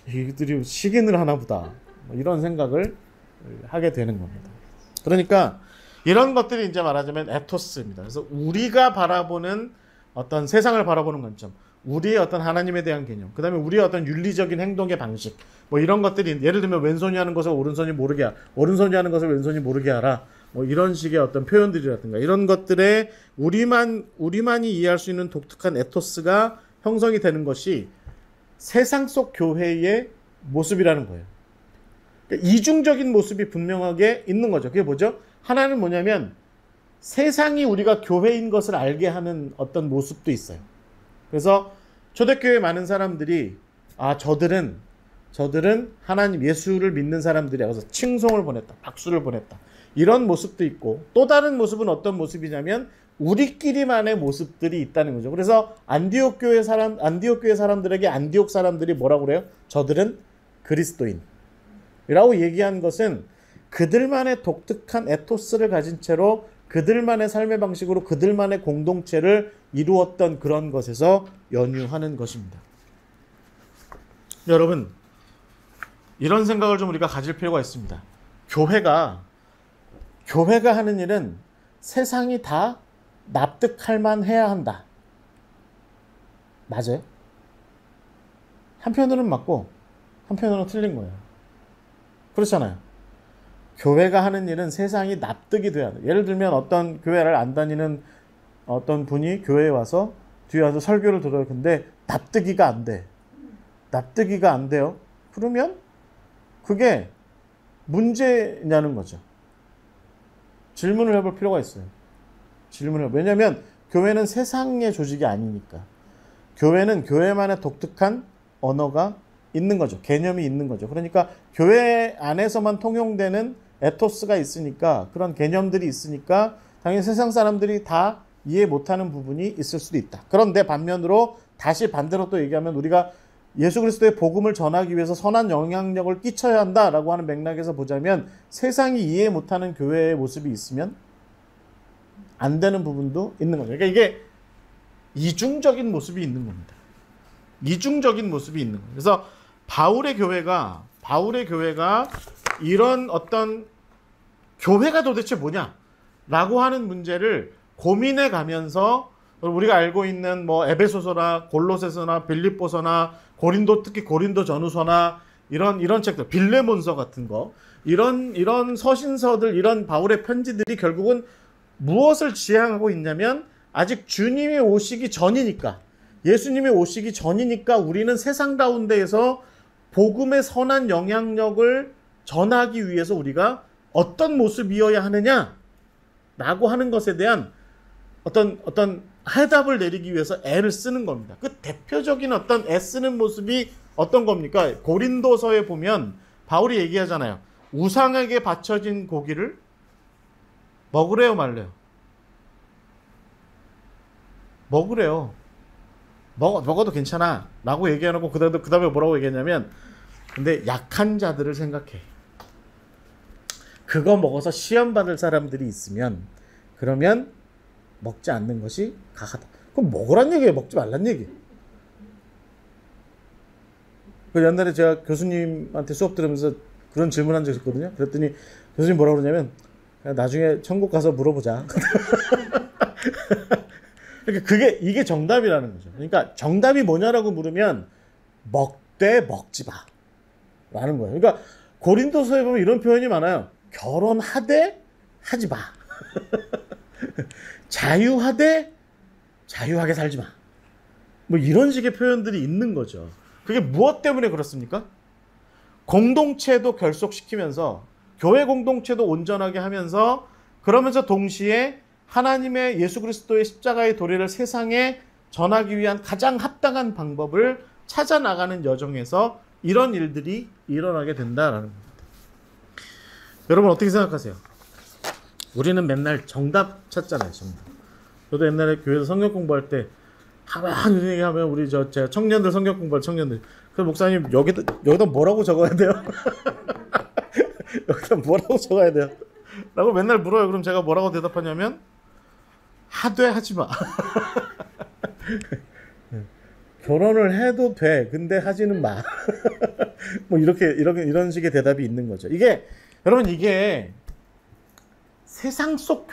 이들이 식인을 하나 보다. 이런 생각을 하게 되는 겁니다. 그러니까 이런 것들이 이제 말하자면 에토스입니다. 그래서 우리가 바라보는 어떤 세상을 바라보는 관점, 우리의 어떤 하나님에 대한 개념, 그 다음에 우리의 어떤 윤리적인 행동의 방식, 뭐 이런 것들이 예를 들면 왼손이 하는 것을 오른손이 모르게 하라, 오른손이 하는 것을 왼손이 모르게 하라, 뭐 이런 식의 어떤 표현들이라든가 이런 것들에 우리만이 이해할 수 있는 독특한 에토스가 형성이 되는 것이 세상 속 교회의 모습이라는 거예요. 그러니까 이중적인 모습이 분명하게 있는 거죠. 그게 뭐죠? 하나는 뭐냐면 세상이 우리가 교회인 것을 알게 하는 어떤 모습도 있어요. 그래서 초대교회 많은 사람들이 저들은 하나님 예수를 믿는 사람들이야. 그래서 칭송을 보냈다. 박수를 보냈다. 이런 모습도 있고 또 다른 모습은 어떤 모습이냐면 우리끼리만의 모습들이 있다는 거죠. 그래서 안디옥 교회 사람들에게 안디옥 사람들이 뭐라고 그래요? 저들은 그리스도인. 라고 얘기한 것은 그들만의 독특한 에토스를 가진 채로 그들만의 삶의 방식으로 그들만의 공동체를 이루었던 그런 것에서 연유하는 것입니다. 여러분, 이런 생각을 좀 우리가 가질 필요가 있습니다. 교회가 하는 일은 세상이 다 납득할 만해야 한다. 맞아요? 한편으로는 맞고 한편으로는 틀린 거예요. 그렇잖아요. 교회가 하는 일은 세상이 납득이 돼야 돼. 예를 들면 어떤 교회를 안 다니는 어떤 분이 교회에 와서 뒤에 와서 설교를 들어요. 근데 납득이가 안 돼. 납득이가 안 돼요. 그러면 그게 문제냐는 거죠. 질문을 해볼 필요가 있어요. 왜냐하면 교회는 세상의 조직이 아니니까. 교회는 교회만의 독특한 언어가 있는 거죠. 개념이 있는 거죠. 그러니까 교회 안에서만 통용되는 에토스가 있으니까, 그런 개념들이 있으니까 당연히 세상 사람들이 다 이해 못하는 부분이 있을 수도 있다. 그런데 반면으로 다시 반대로 또 얘기하면, 우리가 예수 그리스도의 복음을 전하기 위해서 선한 영향력을 끼쳐야 한다라고 하는 맥락에서 보자면, 세상이 이해 못하는 교회의 모습이 있으면 안 되는 부분도 있는 거죠. 그러니까 이게 이중적인 모습이 있는 겁니다. 이중적인 모습이 있는 거예요. 그래서 바울의 교회가 이런 어떤 교회가 도대체 뭐냐라고 하는 문제를 고민해 가면서, 우리가 알고 있는 뭐 에베소서나 골로새서나 빌립보서나 고린도, 특히 고린도 전후서나 이런 책들, 빌레몬서 같은 거, 이런 서신서들, 이런 바울의 편지들이 결국은 무엇을 지향하고 있냐면, 아직 주님이 오시기 전이니까, 예수님이 오시기 전이니까 우리는 세상 가운데에서 복음의 선한 영향력을 전하기 위해서 우리가 어떤 모습이어야 하느냐라고 하는 것에 대한 어떤 해답을 내리기 위해서 애를 쓰는 겁니다. 그 대표적인 어떤 애쓰는 모습이 어떤 겁니까? 고린도서에 보면 바울이 얘기하잖아요. 우상에게 바쳐진 고기를 먹으래요, 말래요? 먹으래요. 먹어도 괜찮아 라고 얘기해놓고 그 다음에 뭐라고 얘기했냐면, 근데 약한 자들을 생각해. 그거 먹어서 시험 받을 사람들이 있으면 그러면 먹지 않는 것이 가하다. 그럼 먹으란 얘기예요, 먹지 말란 얘기. 그 옛날에 제가 교수님한테 수업 들으면서 그런 질문한 적이 있거든요. 그랬더니 교수님 뭐라고 그러냐면, 나중에 천국 가서 물어보자. 그러니까 이게 정답이라는 거죠. 그러니까 정답이 뭐냐라고 물으면 먹되 먹지 마 라는 거예요. 그러니까 고린도서에 보면 이런 표현이 많아요. 결혼하되 하지 마. 자유하되 자유하게 살지 마. 뭐 이런 식의 표현들이 있는 거죠. 그게 무엇 때문에 그렇습니까? 공동체도 결속시키면서, 교회 공동체도 온전하게 하면서, 그러면서 동시에 하나님의 예수 그리스도의 십자가의 도리를 세상에 전하기 위한 가장 합당한 방법을 찾아 나가는 여정에서 이런 일들이 일어나게 된다라는 겁니다. 여러분 어떻게 생각하세요? 우리는 맨날 정답 찾잖아요, 정답. 저도 옛날에 교회에서 성경 공부할 때 가만히 얘기하면, 우리 제가 청년들 성경 공부할 청년들, 그 목사님 여기다 뭐라고 적어야 돼요? 여기다 뭐라고 적어야 돼요? 라고 맨날 물어요. 그럼 제가 뭐라고 대답하냐면, 하되 하지 마. 결혼을 해도 돼. 근데 하지는 마. 뭐 이런 식의 대답이 있는 거죠. 여러분 이게 세상 속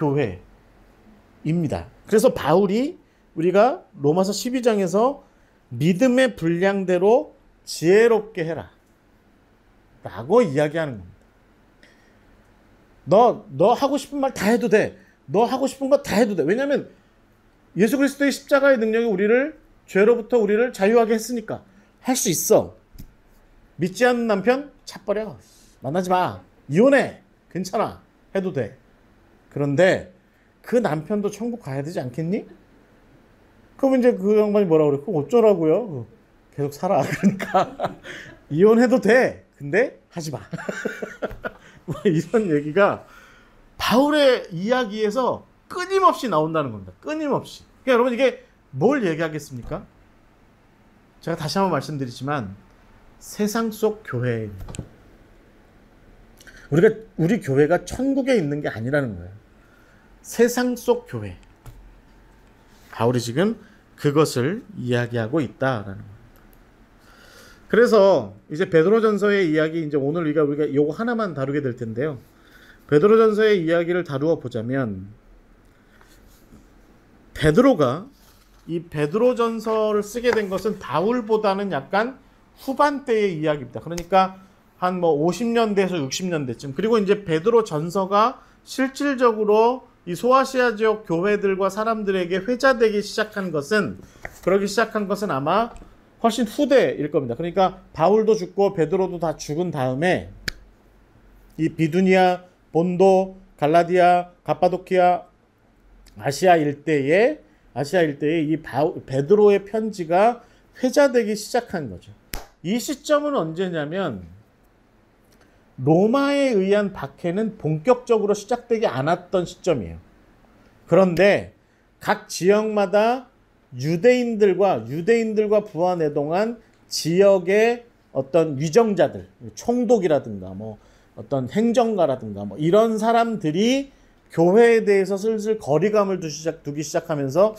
교회입니다. 그래서 바울이 우리가 로마서 12장에서 믿음의 분량대로 지혜롭게 해라 라고 이야기하는 겁니다. 너 하고 싶은 말 다 해도 돼. 너 하고 싶은 거 다 해도 돼. 왜냐하면 예수 그리스도의 십자가의 능력이 죄로부터 우리를 자유하게 했으니까 할 수 있어. 믿지 않는 남편 차버려. 만나지 마. 이혼해. 괜찮아. 해도 돼. 그런데 그 남편도 천국 가야 되지 않겠니? 그럼 이제 그 양반이 뭐라고 그래? 그럼 어쩌라고요? 계속 살아. 그러니까 이혼해도 돼. 근데 하지 마. 뭐 이런 얘기가 바울의 이야기에서 끊임없이 나온다는 겁니다. 끊임없이. 그러니까 여러분 이게 뭘 얘기하겠습니까? 제가 다시 한번 말씀드리지만 세상 속 교회입니다. 우리 교회가 천국에 있는 게 아니라는 거예요. 세상 속 교회. 바울이 지금 그것을 이야기하고 있다라는 겁니다. 그래서 이제 베드로전서의 이야기, 이제 오늘 우리가 이거 하나만 다루게 될 텐데요. 베드로전서의 이야기를 다루어 보자면, 베드로가 이 베드로전서를 쓰게 된 것은 바울보다는 약간 후반대의 이야기입니다. 그러니까 한 50년대에서 60년대쯤. 그리고 이제 베드로전서가 실질적으로 이 소아시아 지역 교회들과 사람들에게 회자되기 시작한 것은 아마 훨씬 후대일 겁니다. 그러니까 바울도 죽고 베드로도 다 죽은 다음에 이 비두니아, 본도, 갈라디아, 갑바도키아, 아시아 일대에 이 베드로의 편지가 회자되기 시작한 거죠. 이 시점은 언제냐면 로마에 의한 박해는 본격적으로 시작되지 않았던 시점이에요. 그런데 각 지역마다 유대인들과 부하내동한 지역의 어떤 위정자들, 총독이라든가 뭐 어떤 행정가라든가 뭐 이런 사람들이 교회에 대해서 슬슬 거리감을 두기 시작하면서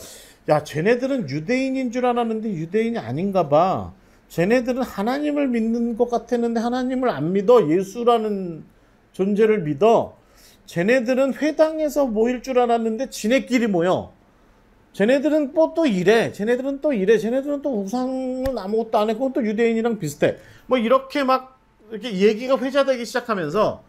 야, 쟤네들은 유대인인 줄 알았는데 유대인이 아닌가 봐. 쟤네들은 하나님을 믿는 것 같았는데 하나님을 안 믿어. 예수라는 존재를 믿어. 쟤네들은 회당에서 모일 줄 알았는데 지네끼리 모여. 쟤네들은 뭐 또 이래. 쟤네들은 또 우상은 아무것도 안 했고 또 유대인이랑 비슷해. 뭐 이렇게 막 이렇게 얘기가 회자되기 시작하면서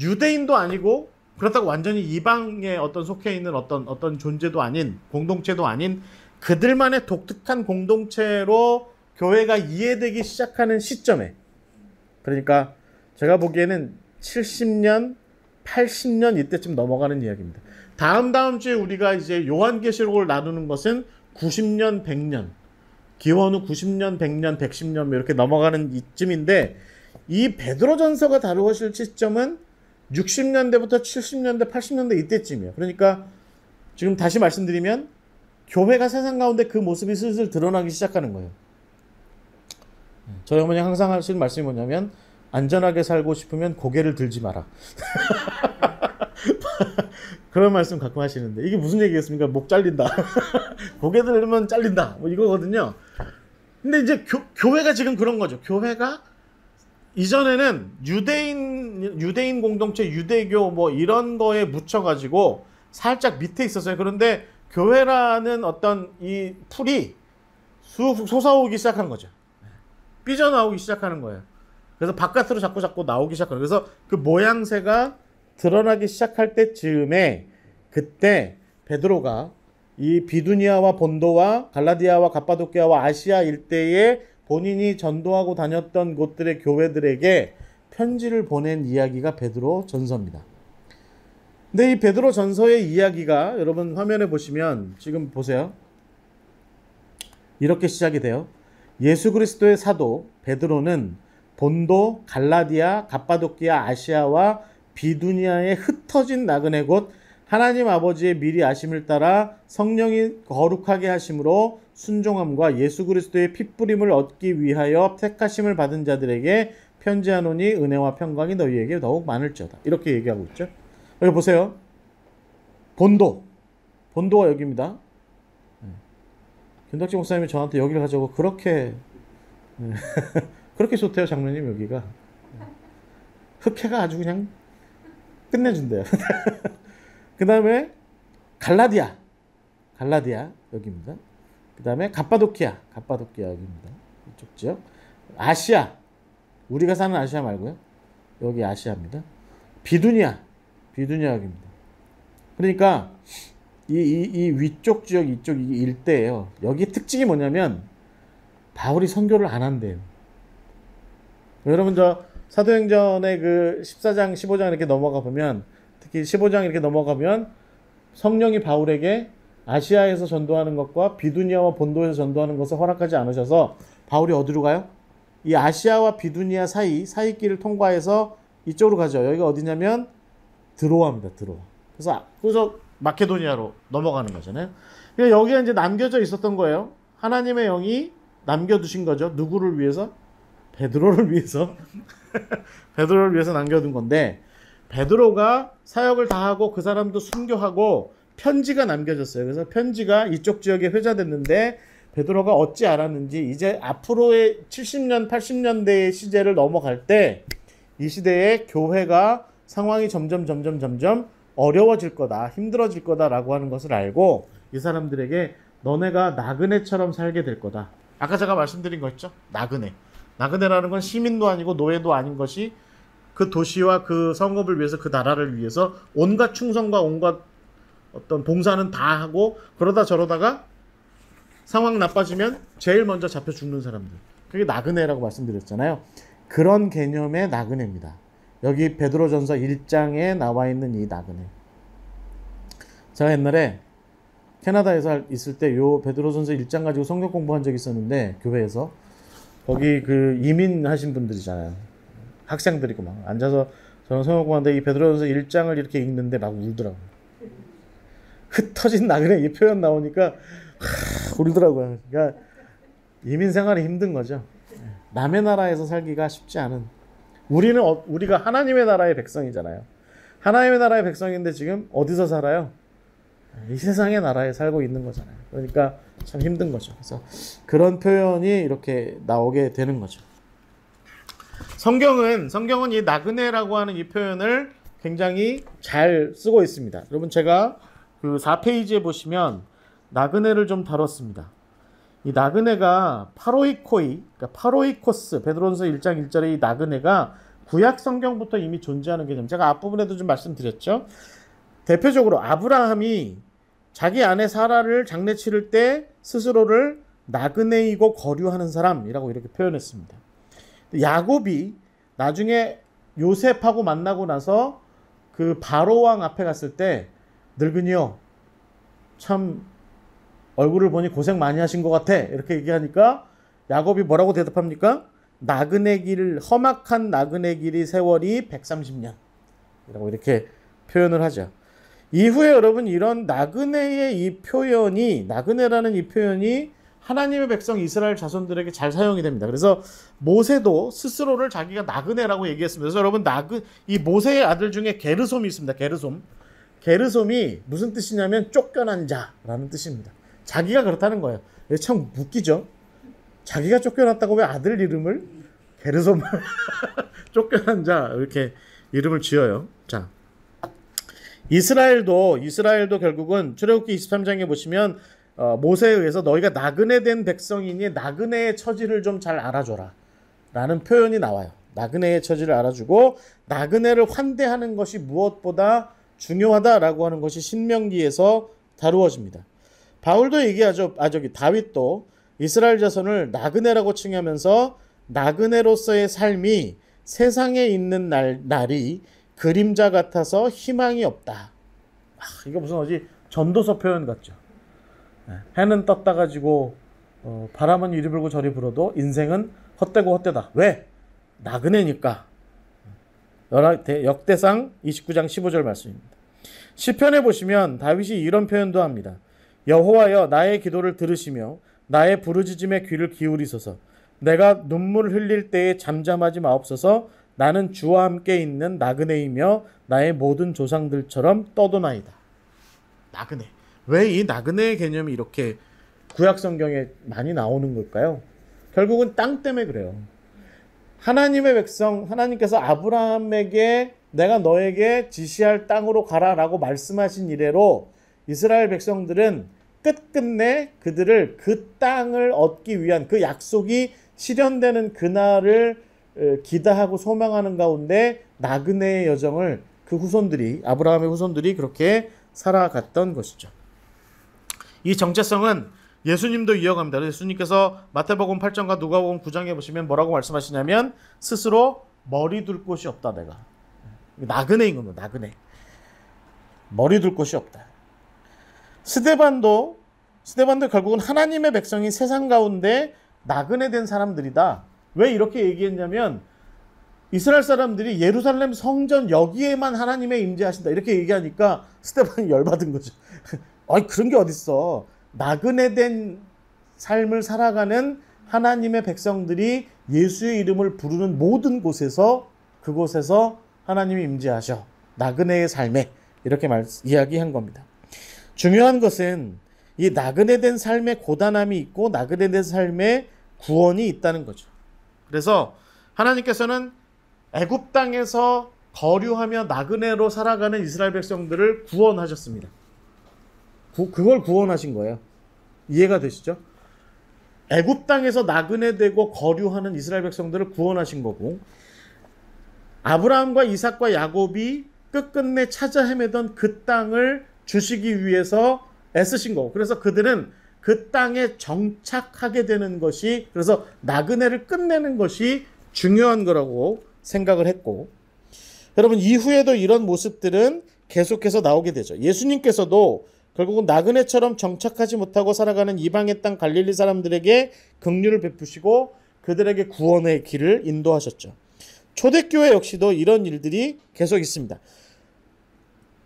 유대인도 아니고 그렇다고 완전히 이방에 어떤 속해 있는 어떤 존재도 아닌 공동체도 아닌 그들만의 독특한 공동체로 교회가 이해되기 시작하는 시점에, 그러니까 제가 보기에는 70년, 80년 이때쯤 넘어가는 이야기입니다. 다음 주에 우리가 이제 요한계시록을 나누는 것은 90년, 100년, 기원후 90년, 100년, 110년 이렇게 넘어가는 이쯤인데 이 베드로전서가 다루어질 시점은 60년대부터 70년대, 80년대 이때쯤이에요. 그러니까 지금 다시 말씀드리면 교회가 세상 가운데 그 모습이 슬슬 드러나기 시작하는 거예요. 저희 어머니 항상 하시는 말씀이 뭐냐면 안전하게 살고 싶으면 고개를 들지 마라. 그런 말씀 가끔 하시는데 이게 무슨 얘기겠습니까? 목 잘린다. 고개 들면 잘린다. 뭐 이거거든요. 근데 이제 교회가 지금 그런 거죠. 교회가 이전에는 유대인 공동체, 유대교 뭐 이런 거에 묻혀가지고 살짝 밑에 있었어요. 그런데 교회라는 어떤 이 풀이 솟아오기 시작한 거죠. 삐져나오기 시작하는 거예요. 그래서 바깥으로 자꾸 나오기 시작하는 거예요. 그래서 그 모양새가 드러나기 시작할 때쯤에 그때 베드로가 이 비두니아와 본도와 갈라디아와 갑바도키아와 아시아 일대에 본인이 전도하고 다녔던 곳들의 교회들에게 편지를 보낸 이야기가 베드로 전서입니다. 근데 이 베드로 전서의 이야기가 여러분 화면에 보시면 지금 보세요. 이렇게 시작이 돼요. 예수 그리스도의 사도 베드로는 본도, 갈라디아, 갑바도키아, 아시아와 비두니아의 흩어진 나그네 곳 하나님 아버지의 미리 아심을 따라 성령이 거룩하게 하심으로 순종함과 예수 그리스도의 핏부림을 얻기 위하여 택하심을 받은 자들에게 편지하노니 은혜와 평강이 너희에게 더욱 많을지어다. 이렇게 얘기하고 있죠. 여기 보세요. 본도가 여기입니다. 김덕지 목사님이 저한테 여기를 가자고 그렇게 좋대요. 장로님 여기가 흑해가 아주 그냥 끝내준대요. 그 다음에 갈라디아 여기입니다. 그 다음에 갑바도키아 여기입니다. 이쪽 지역. 아시아, 우리가 사는 아시아 말고요. 여기 아시아입니다. 비두니아 여기입니다. 그러니까 이 위쪽 지역, 이쪽 일대예요. 여기 특징이 뭐냐면 바울이 선교를 안 한대요. 여러분 저 사도행전의 그 14장, 15장 이렇게 넘어가 보면, 특히 15장 이렇게 넘어가면 성령이 바울에게 아시아에서 전도하는 것과 비두니아와 본도에서 전도하는 것을 허락하지 않으셔서 바울이 어디로 가요? 이 아시아와 비두니아 사이길을 통과해서 이쪽으로 가죠. 여기가 어디냐면 드로아입니다. 드로아. 그래서 마케도니아로 넘어가는 거잖아요. 그러니까 여기에 이제 남겨져 있었던 거예요. 하나님의 영이 남겨두신 거죠. 누구를 위해서? 베드로를 위해서. 베드로를 위해서 남겨둔 건데, 베드로가 사역을 다 하고 그 사람도 순교하고 편지가 남겨졌어요. 그래서 편지가 이쪽 지역에 회자됐는데 베드로가 어찌 알았는지 이제 앞으로의 70년, 80년대의 시대를 넘어갈 때 이 시대에 교회가 상황이 점점 어려워질 거다, 힘들어질 거다라고 하는 것을 알고 이 사람들에게 너네가 나그네처럼 살게 될 거다. 아까 제가 말씀드린 거 있죠? 나그네라는 건 시민도 아니고 노예도 아닌 것이 그 도시와 그 성읍을 위해서, 그 나라를 위해서 온갖 충성과 온갖 어떤 봉사는 다 하고 그러다 저러다가 상황 나빠지면 제일 먼저 잡혀 죽는 사람들. 그게 나그네라고 말씀드렸잖아요. 그런 개념의 나그네입니다. 여기 베드로전서 1장에 나와 있는 이 나그네. 제가 옛날에 캐나다에서 있을 때 요 베드로전서 1장 가지고 성경 공부한 적이 있었는데, 교회에서 거기 그 이민하신 분들이잖아요. 학생들이고 막 앉아서 저는 성경 공부하는데 이 베드로전서 1장을 이렇게 읽는데 막 울더라고요. 흩어진 나그네 이 표현 나오니까 울더라고요. 그러니까 이민 생활이 힘든 거죠. 남의 나라에서 살기가 쉽지 않은. 우리가 하나님의 나라의 백성이잖아요. 하나님의 나라의 백성인데 지금 어디서 살아요? 이 세상의 나라에 살고 있는 거잖아요. 그러니까 참 힘든 거죠. 그래서 그런 표현이 이렇게 나오게 되는 거죠. 성경은 이 나그네라고 하는 이 표현을 굉장히 잘 쓰고 있습니다. 여러분, 제가 그 4페이지에 보시면 나그네를 좀 다뤘습니다. 이 나그네가 파로이코이, 그러니까 파로이코스, 베드로전서 1장 1절의 이 나그네가 구약 성경부터 이미 존재하는 개념. 제가 앞부분에도 좀 말씀드렸죠. 대표적으로 아브라함이 자기 아내 사라를 장례 치를 때 스스로를 나그네이고 거류하는 사람이라고 이렇게 표현했습니다. 야곱이 나중에 요셉하고 만나고 나서 그 바로왕 앞에 갔을 때 늙은이요, 참 얼굴을 보니 고생 많이 하신 것 같아, 이렇게 얘기하니까 야곱이 뭐라고 대답합니까? 나그네 길, 험악한 나그네 길이 세월이 130년 이라고 이렇게 표현을 하죠. 이후에 여러분, 이런 나그네의 이 표현이, 나그네라는 이 표현이 하나님의 백성 이스라엘 자손들에게 잘 사용이 됩니다. 그래서 모세도 스스로를 자기가 나그네라고 얘기했습니다. 그래서 여러분, 이 모세의 아들 중에 게르솜이 있습니다. 게르솜이 무슨 뜻이냐면 쫓겨난 자라는 뜻입니다. 자기가 그렇다는 거예요. 참 웃기죠? 자기가 쫓겨났다고 왜 아들 이름을 게르솜 쫓겨난 자 이렇게 이름을 지어요. 자, 이스라엘도 결국은 출애굽기 23장에 보시면 모세에 의해서 너희가 나그네 된 백성이니 나그네의 처지를 좀 잘 알아줘라 라는 표현이 나와요. 나그네의 처지를 알아주고 나그네를 환대하는 것이 무엇보다 중요하다라고 하는 것이 신명기에서 다루어집니다. 바울도 얘기하죠. 다윗도 이스라엘 자손을 나그네라고 칭하면서 나그네로서의 삶이 세상에 있는 날이 그림자 같아서 희망이 없다. 이거 무슨 어디 전도서 표현 같죠. 해는 떴다 가지고 바람은 이리 불고 저리 불어도 인생은 헛되고 헛되다. 왜? 나그네니까. 역대상 29장 15절 말씀입니다. 시편에 보시면 다윗이 이런 표현도 합니다. 여호와여, 나의 기도를 들으시며 나의 부르짖음에 귀를 기울이소서. 내가 눈물 흘릴 때에 잠잠하지 마옵소서. 나는 주와 함께 있는 나그네이며 나의 모든 조상들처럼 떠도나이다. 나그네. 왜 이 나그네의 개념이 이렇게 구약 성경에 많이 나오는 걸까요? 결국은 땅 때문에 그래요. 하나님의 백성, 하나님께서 아브라함에게 내가 너에게 지시할 땅으로 가라라고 말씀하신 이래로 이스라엘 백성들은 끝끝내 그들을 그 땅을 얻기 위한 그 약속이 실현되는 그날을 기다하고 소망하는 가운데 나그네의 여정을 그 후손들이, 아브라함의 후손들이 그렇게 살아갔던 것이죠. 이 정체성은 예수님도 이어갑니다. 예수님께서 마태복음 8장과 누가복음 9장에 보시면 뭐라고 말씀하시냐면 스스로 머리 둘 곳이 없다. 내가 나그네인 겁니다. 나그네. 머리 둘 곳이 없다. 스데반도 결국은 하나님의 백성이 세상 가운데 나그네 된 사람들이다. 왜 이렇게 얘기했냐면 이스라엘 사람들이 예루살렘 성전 여기에만 하나님의 임재하신다 이렇게 얘기하니까 스데반이 열받은 거죠. 아니, 그런 게 어딨어. 나그네 된 삶을 살아가는 하나님의 백성들이 예수의 이름을 부르는 모든 곳에서, 그곳에서 하나님이 임재하셔. 나그네의 삶에 이렇게 이야기한 겁니다. 중요한 것은 이 나그네 된 삶에 고단함이 있고 나그네 된 삶에 구원이 있다는 거죠. 그래서 하나님께서는 애굽 땅에서 거류하며 나그네로 살아가는 이스라엘 백성들을 구원하셨습니다. 그걸 구원하신 거예요. 이해가 되시죠? 애굽 땅에서 나그네 되고 거류하는 이스라엘 백성들을 구원하신 거고, 아브라함과 이삭과 야곱이 끝끝내 찾아 헤매던 그 땅을 주시기 위해서 애쓰신 거고, 그래서 그들은 그 땅에 정착하게 되는 것이, 그래서 나그네를 끝내는 것이 중요한 거라고 생각을 했고, 여러분 이후에도 이런 모습들은 계속해서 나오게 되죠. 예수님께서도 결국은 나그네처럼 정착하지 못하고 살아가는 이방의 땅 갈릴리 사람들에게 긍휼을 베푸시고 그들에게 구원의 길을 인도하셨죠. 초대교회 역시도 이런 일들이 계속 있습니다.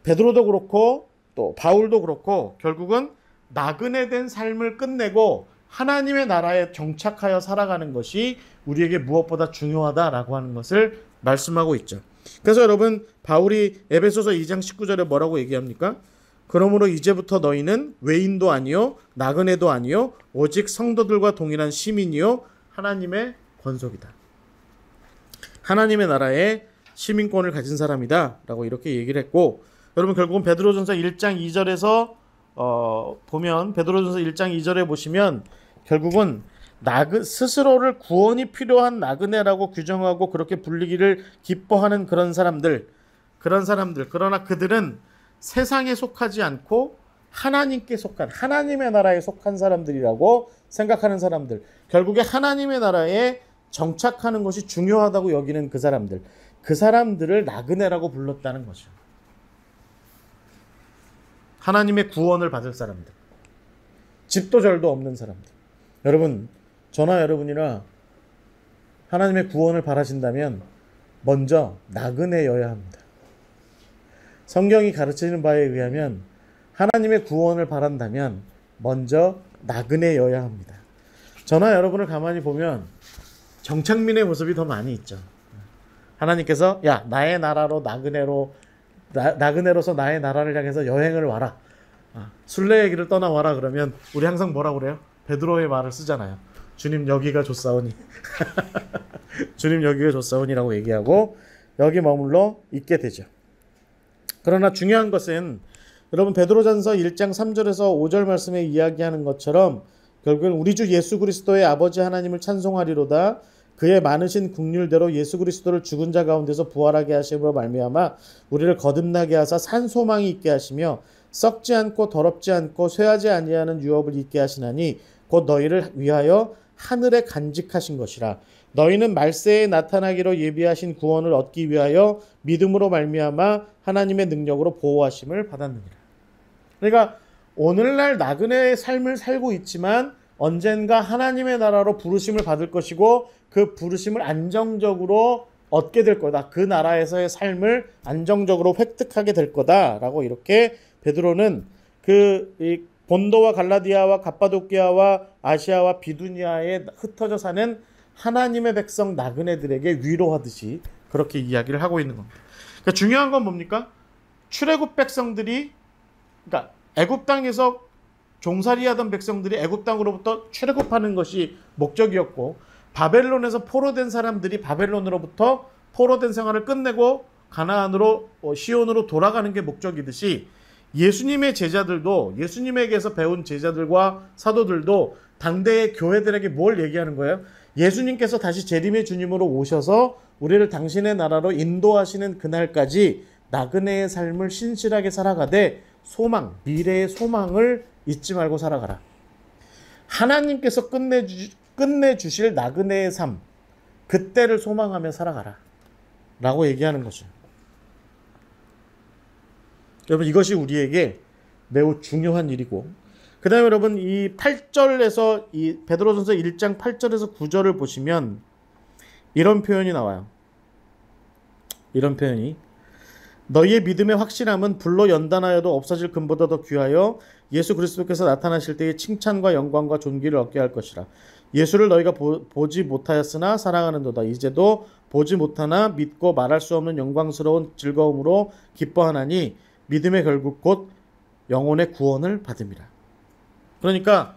베드로도 그렇고 또 바울도 그렇고 결국은 나그네된 삶을 끝내고 하나님의 나라에 정착하여 살아가는 것이 우리에게 무엇보다 중요하다라고 하는 것을 말씀하고 있죠. 그래서 여러분 바울이 에베소서 2장 19절에 뭐라고 얘기합니까? 그러므로 이제부터 너희는 외인도 아니요 나그네도 아니요 오직 성도들과 동일한 시민이요 하나님의 권속이다. 하나님의 나라의 시민권을 가진 사람이다 라고 이렇게 얘기를 했고, 여러분 결국은 베드로전서 1장 2절에서 보면 베드로전서 1장 2절에 보시면 결국은 스스로를 구원이 필요한 나그네라고 규정하고 그렇게 불리기를 기뻐하는 그런 사람들, 그러나 그들은 세상에 속하지 않고 하나님께 속한, 하나님의 나라에 속한 사람들이라고 생각하는 사람들, 결국에 하나님의 나라에 정착하는 것이 중요하다고 여기는 그 사람들을 나그네라고 불렀다는 거죠. 하나님의 구원을 받을 사람들, 집도 절도 없는 사람들. 여러분, 저나 여러분이나 하나님의 구원을 바라신다면 먼저 나그네여야 합니다. 성경이 가르치는 바에 의하면 하나님의 구원을 바란다면 먼저 나그네여야 합니다. 저나 여러분을 가만히 보면 정착민의 모습이 더 많이 있죠. 하나님께서 야 나의 나라로 나그네로서 나의 나라를 향해서 여행을 와라. 순례의 길을 떠나와라. 그러면 우리 항상 뭐라 그래요? 베드로의 말을 쓰잖아요. 주님 여기가 좋사오니 주님 여기가 좋사오니라고 얘기하고 여기 머물러 있게 되죠. 그러나 중요한 것은 여러분 베드로전서 1장 3절에서 5절 말씀에 이야기하는 것처럼 결국은 우리 주 예수 그리스도의 아버지 하나님을 찬송하리로다. 그의 많으신 긍휼대로 예수 그리스도를 죽은 자 가운데서 부활하게 하심으로 말미암아 우리를 거듭나게 하사 산 소망이 있게 하시며 썩지 않고 더럽지 않고 쇠하지 아니하는 유업을 있게 하시나니 곧 너희를 위하여 하늘에 간직하신 것이라. 너희는 말세에 나타나기로 예비하신 구원을 얻기 위하여 믿음으로 말미암아 하나님의 능력으로 보호하심을 받았느니라. 그러니까 오늘날 나그네의 삶을 살고 있지만 언젠가 하나님의 나라로 부르심을 받을 것이고 그 부르심을 안정적으로 얻게 될 거다. 그 나라에서의 삶을 안정적으로 획득하게 될 거다라고 이렇게 베드로는 이 본도와 갈라디아와 갑바도키아와 아시아와 비두니아에 흩어져 사는 하나님의 백성 나그네들에게 위로하듯이 그렇게 이야기를 하고 있는 겁니다. 그러니까 중요한 건 뭡니까? 출애굽 백성들이, 그러니까 애굽 땅에서 종살이하던 백성들이 애굽 땅으로부터 출애굽하는 것이 목적이었고, 바벨론에서 포로된 사람들이 바벨론으로부터 포로된 생활을 끝내고 가나안으로 시온으로 돌아가는 게 목적이듯이 예수님의 제자들도, 예수님에게서 배운 제자들과 사도들도 당대의 교회들에게 뭘 얘기하는 거예요? 예수님께서 다시 재림의 주님으로 오셔서 우리를 당신의 나라로 인도하시는 그날까지 나그네의 삶을 신실하게 살아가되 소망, 미래의 소망을 잊지 말고 살아가라. 하나님께서 끝내주실 나그네의 삶, 그때를 소망하며 살아가라 라고 얘기하는 거죠. 여러분 이것이 우리에게 매우 중요한 일이고, 그 다음에 여러분 이 8절에서 이 베드로전서 1장 8절에서 9절을 보시면 이런 표현이 나와요. 이런 표현이, 너희의 믿음의 확실함은 불로 연단하여도 없어질 금보다 더 귀하여 예수 그리스도께서 나타나실 때의 칭찬과 영광과 존귀를 얻게 할 것이라. 예수를 너희가 보지 못하였으나 사랑하는도다. 이제도 보지 못하나 믿고 말할 수 없는 영광스러운 즐거움으로 기뻐하나니 믿음의 결국 곧 영혼의 구원을 받음이라. 그러니까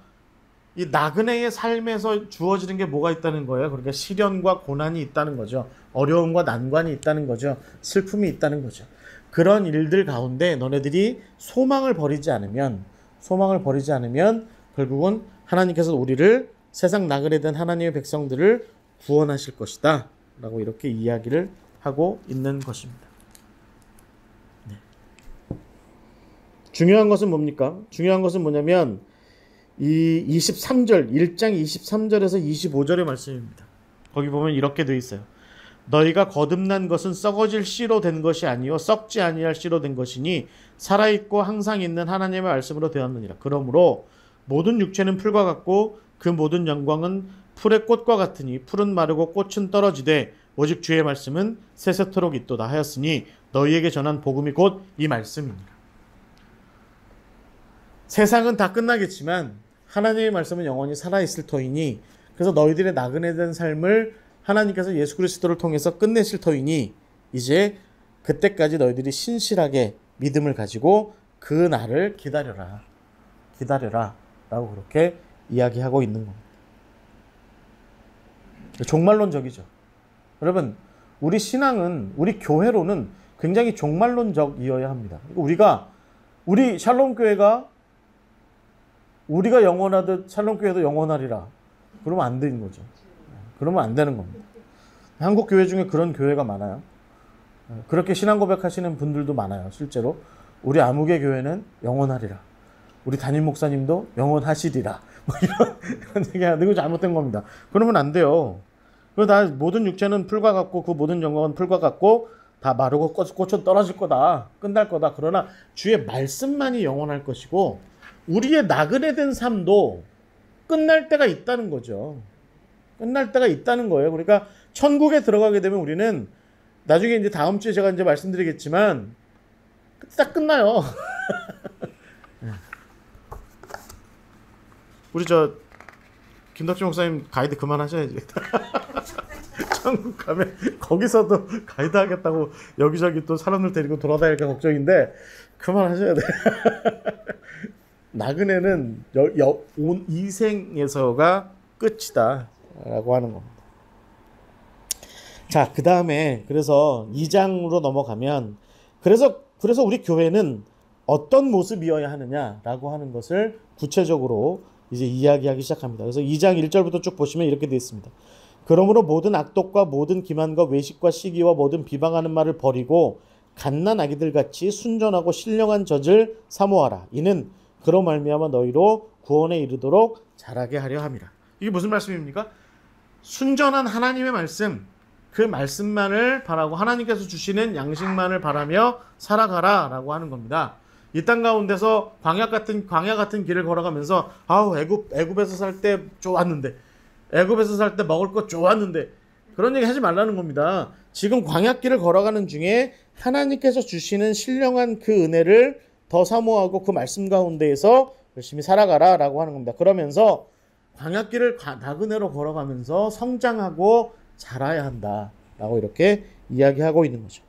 이 나그네의 삶에서 주어지는 게 뭐가 있다는 거예요? 그러니까 시련과 고난이 있다는 거죠. 어려움과 난관이 있다는 거죠. 슬픔이 있다는 거죠. 그런 일들 가운데 너네들이 소망을 버리지 않으면 결국은 하나님께서 우리를, 세상 나그네된 하나님의 백성들을 구원하실 것이다 라고 이렇게 이야기를 하고 있는 것입니다. 네. 중요한 것은 뭡니까? 중요한 것은 뭐냐면 이 23절 1장 23절에서 25절의 말씀입니다. 거기 보면 이렇게 되어 있어요. 너희가 거듭난 것은 썩어질 씨로 된 것이 아니요 썩지 아니할 씨로 된 것이니 살아있고 항상 있는 하나님의 말씀으로 되었느니라. 그러므로 모든 육체는 풀과 같고 그 모든 영광은 풀의 꽃과 같으니 풀은 마르고 꽃은 떨어지되 오직 주의 말씀은 세세토록 있도다 하였으니 너희에게 전한 복음이 곧 이 말씀이니라. 세상은 다 끝나겠지만 하나님의 말씀은 영원히 살아있을 터이니 그래서 너희들의 나그네된 삶을 하나님께서 예수 그리스도를 통해서 끝내실 터이니 이제 그때까지 너희들이 신실하게 믿음을 가지고 그 날을 기다려라. 기다려라. 라고 그렇게 이야기하고 있는 겁니다. 종말론적이죠. 여러분, 우리 신앙은, 우리 교회로는 굉장히 종말론적이어야 합니다. 우리 샬롬교회가 우리가 영원하듯 샬롬교회도 영원하리라. 그러면 안 되는 거죠. 그러면 안 되는 겁니다. 한국 교회 중에 그런 교회가 많아요. 그렇게 신앙 고백하시는 분들도 많아요. 실제로 우리 아무개 교회는 영원하리라. 우리 담임 목사님도 영원하시리라. 뭐 이런 얘기하는 거 잘못된 겁니다. 그러면 안 돼요. 다 모든 육체는 풀과 같고 그 모든 영광은 풀과 같고 다 마르고 꽃은 떨어질 거다. 끝날 거다. 그러나 주의 말씀만이 영원할 것이고 우리의 나그네된 삶도 끝날 때가 있다는 거죠. 끝날 때가 있다는 거예요. 그러니까 천국에 들어가게 되면 우리는 나중에 이제 다음 주에 제가 이제 말씀드리겠지만 딱 끝나요. 우리 김덕진 목사님 가이드 그만하셔야지. 천국 가면 거기서도 가이드 하겠다고 여기저기 또 사람들 데리고 돌아다닐까 걱정인데 그만하셔야 돼. 나그네는 이 생에서가 끝이다 라고 하는 겁니다. 자, 그 다음에 그래서 2장으로 넘어가면 그래서 우리 교회는 어떤 모습이어야 하느냐라고 하는 것을 구체적으로 이제 이야기하기 시작합니다. 그래서 2장 1절부터 쭉 보시면 이렇게 되어 있습니다. 그러므로 모든 악독과 모든 기만과 외식과 시기와 모든 비방하는 말을 버리고 갓난 아기들같이 순전하고 신령한 젖을 사모하라. 이는 그로 말미암아 너희로 구원에 이르도록 자라게 하려 함이라. 이게 무슨 말씀입니까? 순전한 하나님의 말씀, 그 말씀만을 바라고 하나님께서 주시는 양식만을 바라며 살아가라 라고 하는 겁니다. 이 땅 가운데서 광야 같은 길을 걸어가면서 애굽에서 살 때 좋았는데 애굽에서 살 때 먹을 것 좋았는데 그런 얘기 하지 말라는 겁니다. 지금 광야길을 걸어가는 중에 하나님께서 주시는 신령한 그 은혜를 더 사모하고 그 말씀 가운데에서 열심히 살아가라 라고 하는 겁니다. 그러면서 광야길을 나그네로 걸어가면서 성장하고 자라야 한다 라고 이렇게 이야기하고 있는 거죠.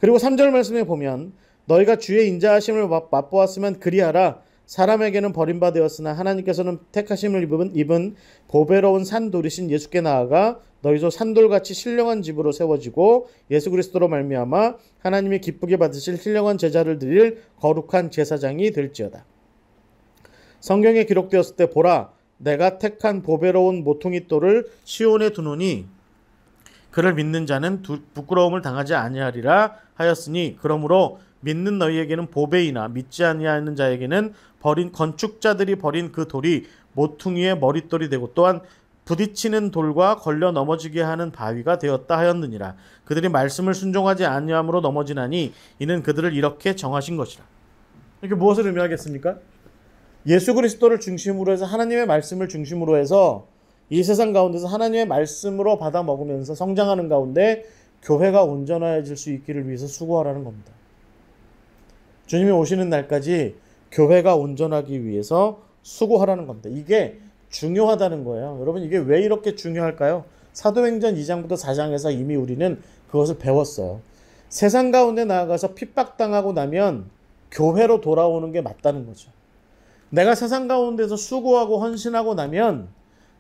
그리고 3절 말씀에 보면 너희가 주의 인자하심을 맛보았으면 그리하라. 사람에게는 버림받았으나 하나님께서는 택하심을 입은 보배로운 산돌이신 예수께 나아가 너희도 산돌같이 신령한 집으로 세워지고 예수 그리스도로 말미암아 하나님이 기쁘게 받으실 신령한 제자를 드릴 거룩한 제사장이 될지어다. 성경에 기록되었을 때 보라 내가 택한 보배로운 모퉁이 돌을 시온에 두노니 그를 믿는 자는 부끄러움을 당하지 아니하리라 하였으니 그러므로 믿는 너희에게는 보배이나 믿지 아니하는 자에게는 건축자들이 버린 그 돌이 모퉁이의 머릿돌이 되고 또한 부딪히는 돌과 걸려 넘어지게 하는 바위가 되었다 하였느니라. 그들이 말씀을 순종하지 아니함으로 넘어지나니 이는 그들을 이렇게 정하신 것이라. 이게 무엇을 의미하겠습니까? 예수 그리스도를 중심으로 해서 하나님의 말씀을 중심으로 해서 이 세상 가운데서 하나님의 말씀으로 받아 먹으면서 성장하는 가운데 교회가 온전해질 수 있기를 위해서 수고하라는 겁니다. 주님이 오시는 날까지 교회가 온전하기 위해서 수고하라는 겁니다. 이게 중요하다는 거예요. 여러분 이게 왜 이렇게 중요할까요? 사도행전 2장부터 4장에서 이미 우리는 그것을 배웠어요. 세상 가운데 나아가서 핍박당하고 나면 교회로 돌아오는 게 맞다는 거죠. 내가 세상 가운데서 수고하고 헌신하고 나면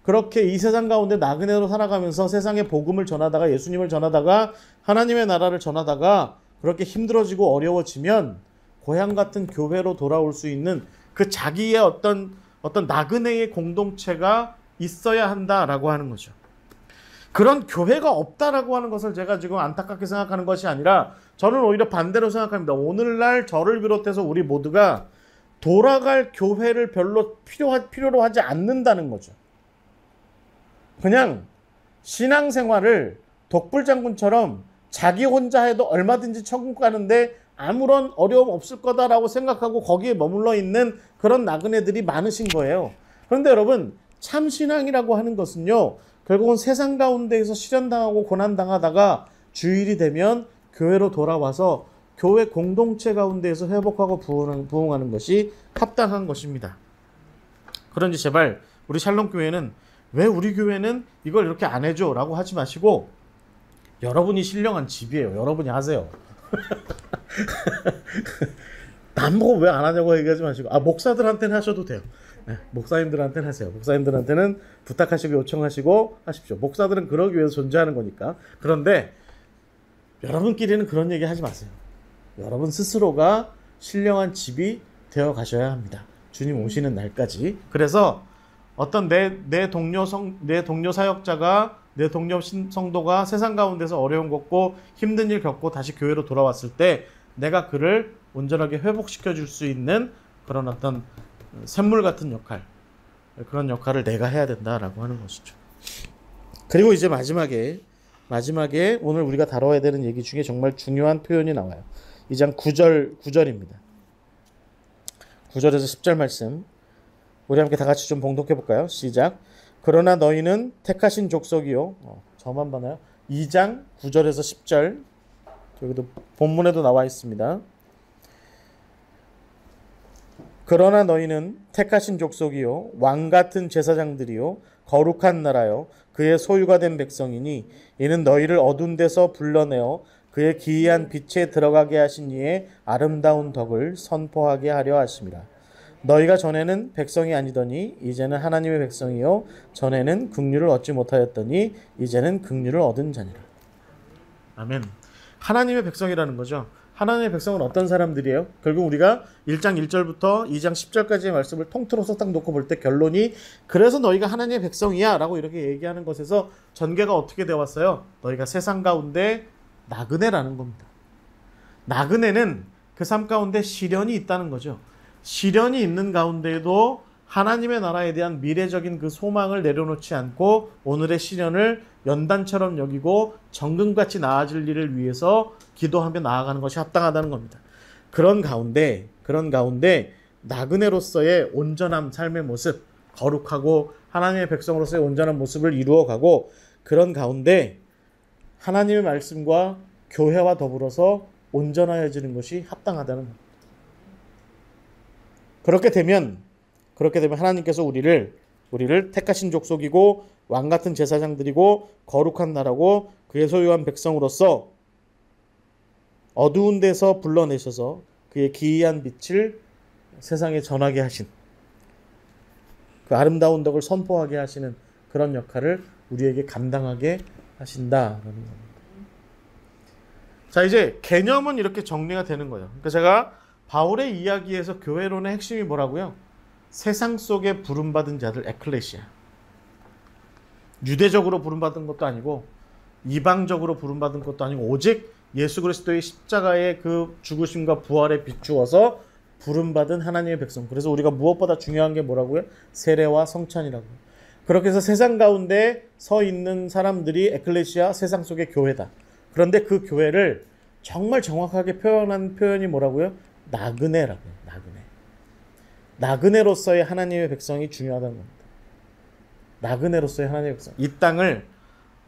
그렇게 이 세상 가운데 나그네로 살아가면서 세상의 복음을 전하다가 예수님을 전하다가 하나님의 나라를 전하다가 그렇게 힘들어지고 어려워지면 고향 같은 교회로 돌아올 수 있는 그 자기의 어떤 나그네의 공동체가 있어야 한다라고 하는 거죠. 그런 교회가 없다라고 하는 것을 제가 지금 안타깝게 생각하는 것이 아니라 저는 오히려 반대로 생각합니다. 오늘날 저를 비롯해서 우리 모두가 돌아갈 교회를 별로 필요로 하지 않는다는 거죠. 그냥 신앙생활을 독불장군처럼 자기 혼자 해도 얼마든지 천국 가는데 아무런 어려움 없을 거다라고 생각하고 거기에 머물러 있는 그런 나그네들이 많으신 거예요. 그런데 여러분, 참신앙이라고 하는 것은요, 결국은 세상 가운데에서 시련당하고 고난당하다가 주일이 되면 교회로 돌아와서 교회 공동체 가운데에서 회복하고 부흥하는 것이 합당한 것입니다. 그런지 제발 우리 샬롬교회는 왜 우리 교회는 이걸 이렇게 안 해줘? 라고 하지 마시고, 여러분이 신령한 집이에요. 여러분이 하세요. 남보고 왜 안 하냐고 얘기하지 마시고, 목사들한테는 하셔도 돼요. 네, 목사님들한테는 하세요. 목사님들한테는 부탁하시고 요청하시고 하십시오. 목사들은 그러기 위해서 존재하는 거니까. 그런데 여러분끼리는 그런 얘기 하지 마세요. 여러분 스스로가 신령한 집이 되어 가셔야 합니다. 주님 오시는 날까지. 그래서 어떤 내 동료 사역자가, 내 동료 성도가 세상 가운데서 어려움 겪고 힘든 일 겪고 다시 교회로 돌아왔을 때 내가 그를 온전하게 회복시켜 줄 수 있는 그런 어떤 샘물 같은 역할, 그런 역할을 내가 해야 된다라고 하는 것이죠. 그리고 이제 마지막에 오늘 우리가 다뤄야 되는 얘기 중에 정말 중요한 표현이 나와요. 2장 9절입니다. 9절에서 10절 말씀 우리 함께 다 같이 좀 봉독해 볼까요? 시작. 그러나 너희는 택하신 족속이요. 저만 봐나요? 2장 9절에서 10절. 여기도 본문에도 나와 있습니다. 그러나 너희는 택하신 족속이요 왕같은 제사장들이요 거룩한 나라요 그의 소유가 된 백성이니 이는 너희를 어두운 데서 불러내어 그의 기이한 빛에 들어가게 하신 이의 아름다운 덕을 선포하게 하려 하심이라. 너희가 전에는 백성이 아니더니 이제는 하나님의 백성이요 전에는 긍휼을 얻지 못하였더니 이제는 긍휼을 얻은 자니라. 아멘. 하나님의 백성이라는 거죠. 하나님의 백성은 어떤 사람들이에요? 결국 우리가 1장 1절부터 2장 10절까지의 말씀을 통틀어서 딱 놓고 볼 때 결론이 그래서 너희가 하나님의 백성이야 라고 이렇게 얘기하는 것에서 전개가 어떻게 되어 왔어요? 너희가 세상 가운데 나그네라는 겁니다. 나그네는 그 삶 가운데 시련이 있다는 거죠. 시련이 있는 가운데에도 하나님의 나라에 대한 미래적인 그 소망을 내려놓지 않고 오늘의 시련을 연단처럼 여기고 정금같이 나아질 일을 위해서 기도하며 나아가는 것이 합당하다는 겁니다. 그런 가운데 나그네로서의 온전한 삶의 모습, 거룩하고 하나님의 백성으로서의 온전한 모습을 이루어가고 그런 가운데 하나님의 말씀과 교회와 더불어서 온전하여지는 것이 합당하다는 겁니다. 그렇게 되면 하나님께서 우리를 택하신 족속이고 왕같은 제사장들이고 거룩한 나라고 그의 소유한 백성으로서 어두운 데서 불러내셔서 그의 기이한 빛을 세상에 전하게 하신 그 아름다운 덕을 선포하게 하시는 그런 역할을 우리에게 감당하게 하신다라는 겁니다. 자, 이제 개념은 이렇게 정리가 되는 거예요. 그러니까 제가 바울의 이야기에서 교회론의 핵심이 뭐라고요? 세상 속에 부름받은 자들, 에클레시아. 유대적으로 부름받은 것도 아니고 이방적으로 부름받은 것도 아니고 오직 예수 그리스도의 십자가의 그 죽으심과 부활에 비추어서 부름받은 하나님의 백성. 그래서 우리가 무엇보다 중요한 게 뭐라고요? 세례와 성찬이라고요. 그렇게 해서 세상 가운데 서 있는 사람들이 에클레시아, 세상 속의 교회다. 그런데 그 교회를 정말 정확하게 표현한 표현이 뭐라고요? 나그네라고요. 나그네로서의 하나님의 백성이 중요하다는 겁니다. 나그네로서의 하나님의 백성. 이 땅을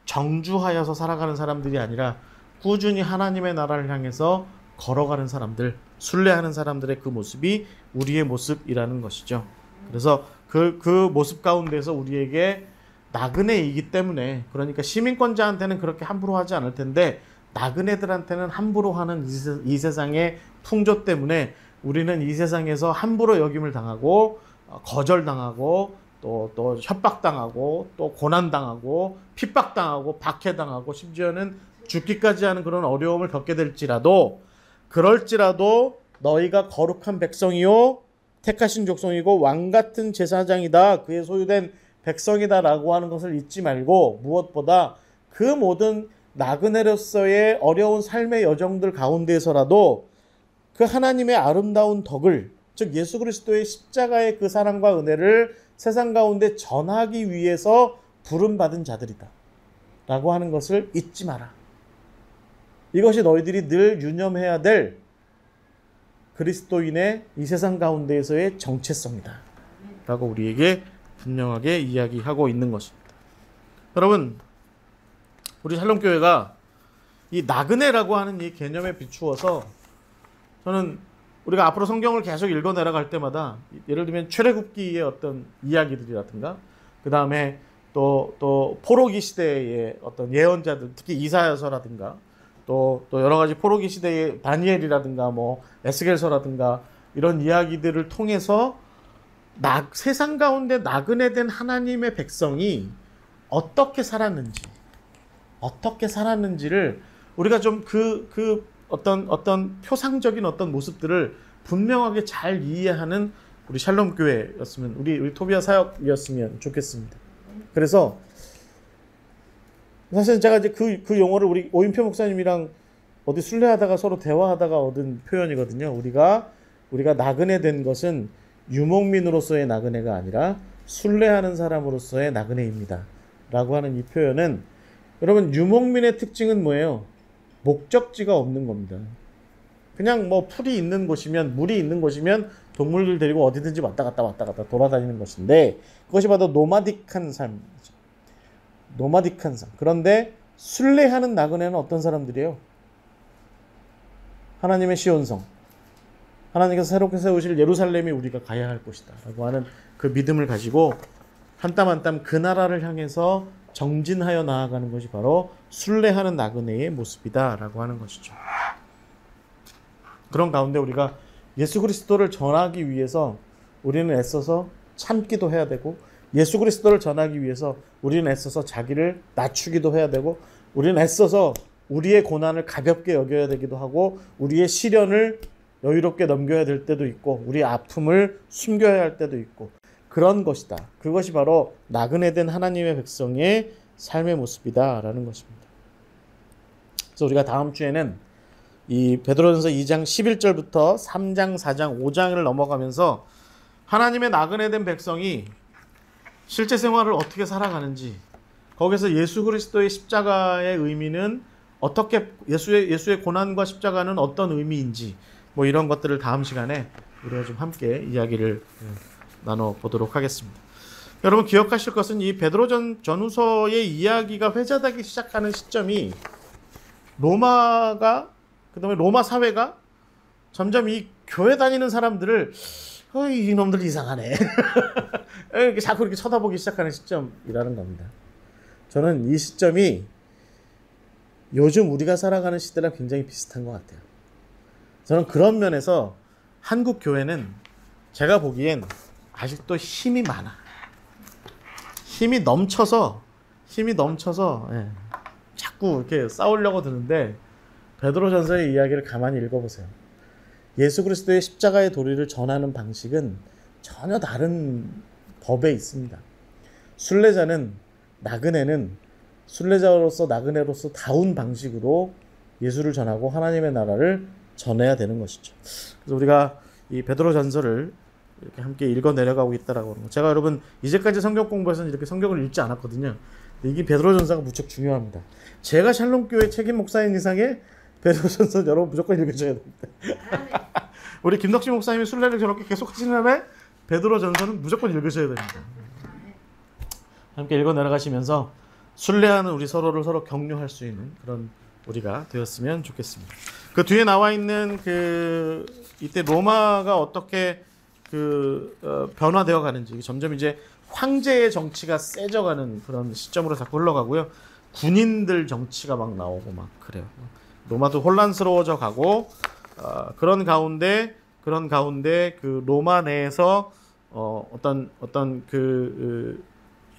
정주하여서 살아가는 사람들이 아니라 꾸준히 하나님의 나라를 향해서 걸어가는 사람들, 순례하는 사람들의 그 모습이 우리의 모습이라는 것이죠. 그래서 그 모습 가운데서 우리에게 나그네이기 때문에, 그러니까 시민권자한테는 그렇게 함부로 하지 않을 텐데 나그네들한테는 함부로 하는 이 세상의 풍조 때문에 우리는 이 세상에서 함부로 여김을 당하고 거절당하고 또 협박당하고 또 고난당하고 핍박당하고 박해당하고 심지어는 죽기까지 하는 그런 어려움을 겪게 될지라도, 그럴지라도 너희가 거룩한 백성이요 택하신 족속이고 왕같은 제사장이다, 그의 소유된 백성이다 라고 하는 것을 잊지 말고, 무엇보다 그 모든 나그네로서의 어려운 삶의 여정들 가운데에서라도 그 하나님의 아름다운 덕을, 즉 예수 그리스도의 십자가의 그 사랑과 은혜를 세상 가운데 전하기 위해서 부름받은 자들이다 라고 하는 것을 잊지 마라. 이것이 너희들이 늘 유념해야 될 그리스도인의 이 세상 가운데에서의 정체성이다 라고 우리에게 분명하게 이야기하고 있는 것입니다. 여러분, 우리 샬롬교회가 이 나그네라고 하는 이 개념에 비추어서 저는 우리가 앞으로 성경을 계속 읽어 내려갈 때마다 예를 들면 출애굽기의 어떤 이야기들이라든가 그 다음에 또 포로기 시대의 어떤 예언자들, 특히 이사야서라든가 또 여러 가지 포로기 시대의 다니엘이라든가 뭐 에스겔서라든가 이런 이야기들을 통해서 세상 가운데 나그네된 하나님의 백성이 어떻게 살았는지를 우리가 좀 어떤 표상적인 어떤 모습들을 분명하게 잘 이해하는 우리 샬롬 교회였으면, 우리 토비아 사역이었으면 좋겠습니다. 그래서 사실 제가 이제 그 용어를 우리 오인표 목사님이랑 어디 순례하다가 서로 대화하다가 얻은 표현이거든요. 우리가 나그네 된 것은 유목민으로서의 나그네가 아니라 순례하는 사람으로서의 나그네입니다 라고 하는 이 표현은, 여러분, 유목민의 특징은 뭐예요? 목적지가 없는 겁니다. 그냥 뭐 풀이 있는 곳이면, 물이 있는 곳이면 동물들 데리고 어디든지 왔다 갔다 돌아다니는 것인데, 그것이 바로 노마딕한 삶이죠. 노마딕한 삶. 그런데 순례하는 나그네는 어떤 사람들이에요? 하나님의 시온성, 하나님께서 새롭게 세우실 예루살렘이 우리가 가야 할 곳이다 라고 하는 그 믿음을 가지고 한 땀 한 땀 그 나라를 향해서 정진하여 나아가는 것이 바로 순례하는 나그네의 모습이다 라고 하는 것이죠. 그런 가운데 우리가 예수 그리스도를 전하기 위해서 우리는 애써서 참기도 해야 되고, 예수 그리스도를 전하기 위해서 우리는 애써서 자기를 낮추기도 해야 되고, 우리는 애써서 우리의 고난을 가볍게 여겨야 되기도 하고, 우리의 시련을 여유롭게 넘겨야 될 때도 있고, 우리의 아픔을 숨겨야 할 때도 있고, 그런 것이다. 그것이 바로 나그네된 하나님의 백성의 삶의 모습이다 라는 것입니다. 그래서 우리가 다음 주에는 이 베드로전서 2장 11절부터 3장, 4장, 5장을 넘어가면서 하나님의 나그네된 백성이 실제 생활을 어떻게 살아가는지, 거기서 예수 그리스도의 십자가의 의미는 어떻게, 예수의 고난과 십자가는 어떤 의미인지, 뭐 이런 것들을 다음 시간에 우리가 좀 함께 이야기를 나눠보도록 하겠습니다. 여러분, 기억하실 것은 이 베드로 전후서의 이야기가 회자되기 시작하는 시점이 로마가, 그 다음에 로마 사회가 점점 이 교회 다니는 사람들을 이놈들 이상하네 이렇게 자꾸 이렇게 쳐다보기 시작하는 시점이라는 겁니다. 저는 이 시점이 요즘 우리가 살아가는 시대랑 굉장히 비슷한 것 같아요. 저는 그런 면에서 한국 교회는 제가 보기엔 아직도 힘이 많아. 힘이 넘쳐서 자꾸 이렇게 싸우려고 드는데, 베드로전서의 이야기를 가만히 읽어보세요. 예수 그리스도의 십자가의 도리를 전하는 방식은 전혀 다른 법에 있습니다. 순례자는, 나그네는 순례자로서 나그네로서 다운 방식으로 예수를 전하고 하나님의 나라를 전해야 되는 것이죠. 그래서 우리가 이 베드로전서를 이렇게 함께 읽어 내려가고 있다라고 하는 거. 제가 여러분 이제까지 성경 공부에서는 이렇게 성경을 읽지 않았거든요. 이게 베드로전서가 무척 중요합니다. 제가 샬롬교회 책임 목사인 이상의 베드로전서 여러분 무조건 읽으셔야 됩니다. 우리 김덕진 목사님이 순례를 저렇게 계속 하시는 한에 베드로전서는 무조건 읽으셔야 됩니다. 함께 읽어 내려가시면서 순례하는 우리 서로를 서로 격려할 수 있는 그런 우리가 되었으면 좋겠습니다. 그 뒤에 나와 있는 이때 로마가 어떻게 변화되어 가는지, 점점 이제 황제의 정치가 세져가는 그런 시점으로 자꾸 흘러가고요. 군인들 정치가 막 나오고 막 그래요. 로마도 혼란스러워져 가고, 그런 가운데 그 로마 내에서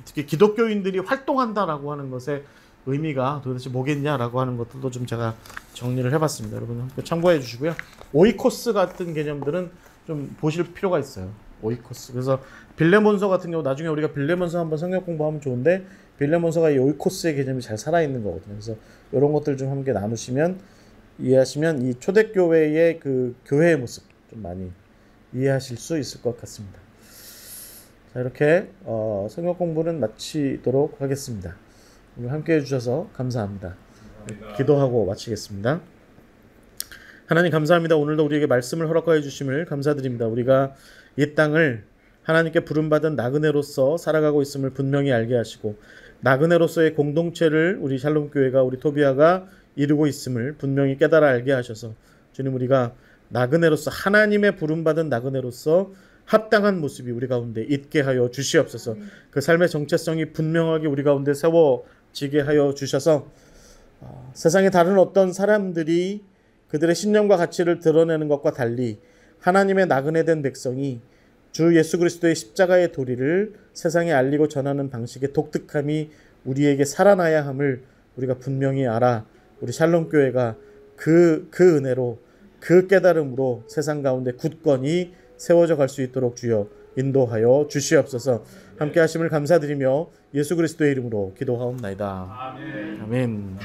특히 기독교인들이 활동한다라고 하는 것의 의미가 도대체 뭐겠냐라고 하는 것들도 좀 제가 정리를 해봤습니다. 여러분 함께 참고해 주시고요. 오이코스 같은 개념들은 좀 보실 필요가 있어요. 오이코스. 그래서 빌레몬서 같은 경우, 나중에 우리가 빌레몬서 한번 성경 공부하면 좋은데, 빌레몬서가 이 오이코스의 개념이 잘 살아있는 거거든요. 그래서 이런 것들 좀 함께 나누시면, 이해하시면 이 초대교회의 그 교회의 모습 좀 많이 이해하실 수 있을 것 같습니다. 자, 이렇게 성경 공부는 마치도록 하겠습니다. 오늘 함께 해주셔서 감사합니다. 기도하고 마치겠습니다. 하나님 감사합니다. 오늘도 우리에게 말씀을 허락하여 주심을 감사드립니다. 우리가 이 땅을 하나님께 부름받은 나그네로서 살아가고 있음을 분명히 알게 하시고 나그네로서의 공동체를 우리 샬롬교회가 우리 토비아가 이루고 있음을 분명히 깨달아 알게 하셔서 주님 우리가 나그네로서 하나님의 부름받은 나그네로서 합당한 모습이 우리 가운데 있게 하여 주시옵소서. 그 삶의 정체성이 분명하게 우리 가운데 세워지게 하여 주셔서 세상의 다른 어떤 사람들이 그들의 신념과 가치를 드러내는 것과 달리 하나님의 나그네 된 백성이 주 예수 그리스도의 십자가의 도리를 세상에 알리고 전하는 방식의 독특함이 우리에게 살아나야 함을 우리가 분명히 알아 우리 샬롬교회가 그 은혜로 그 깨달음으로 세상 가운데 굳건히 세워져 갈 수 있도록 주여 인도하여 주시옵소서. 함께 하심을 감사드리며 예수 그리스도의 이름으로 기도하옵나이다. 아멘. 아멘.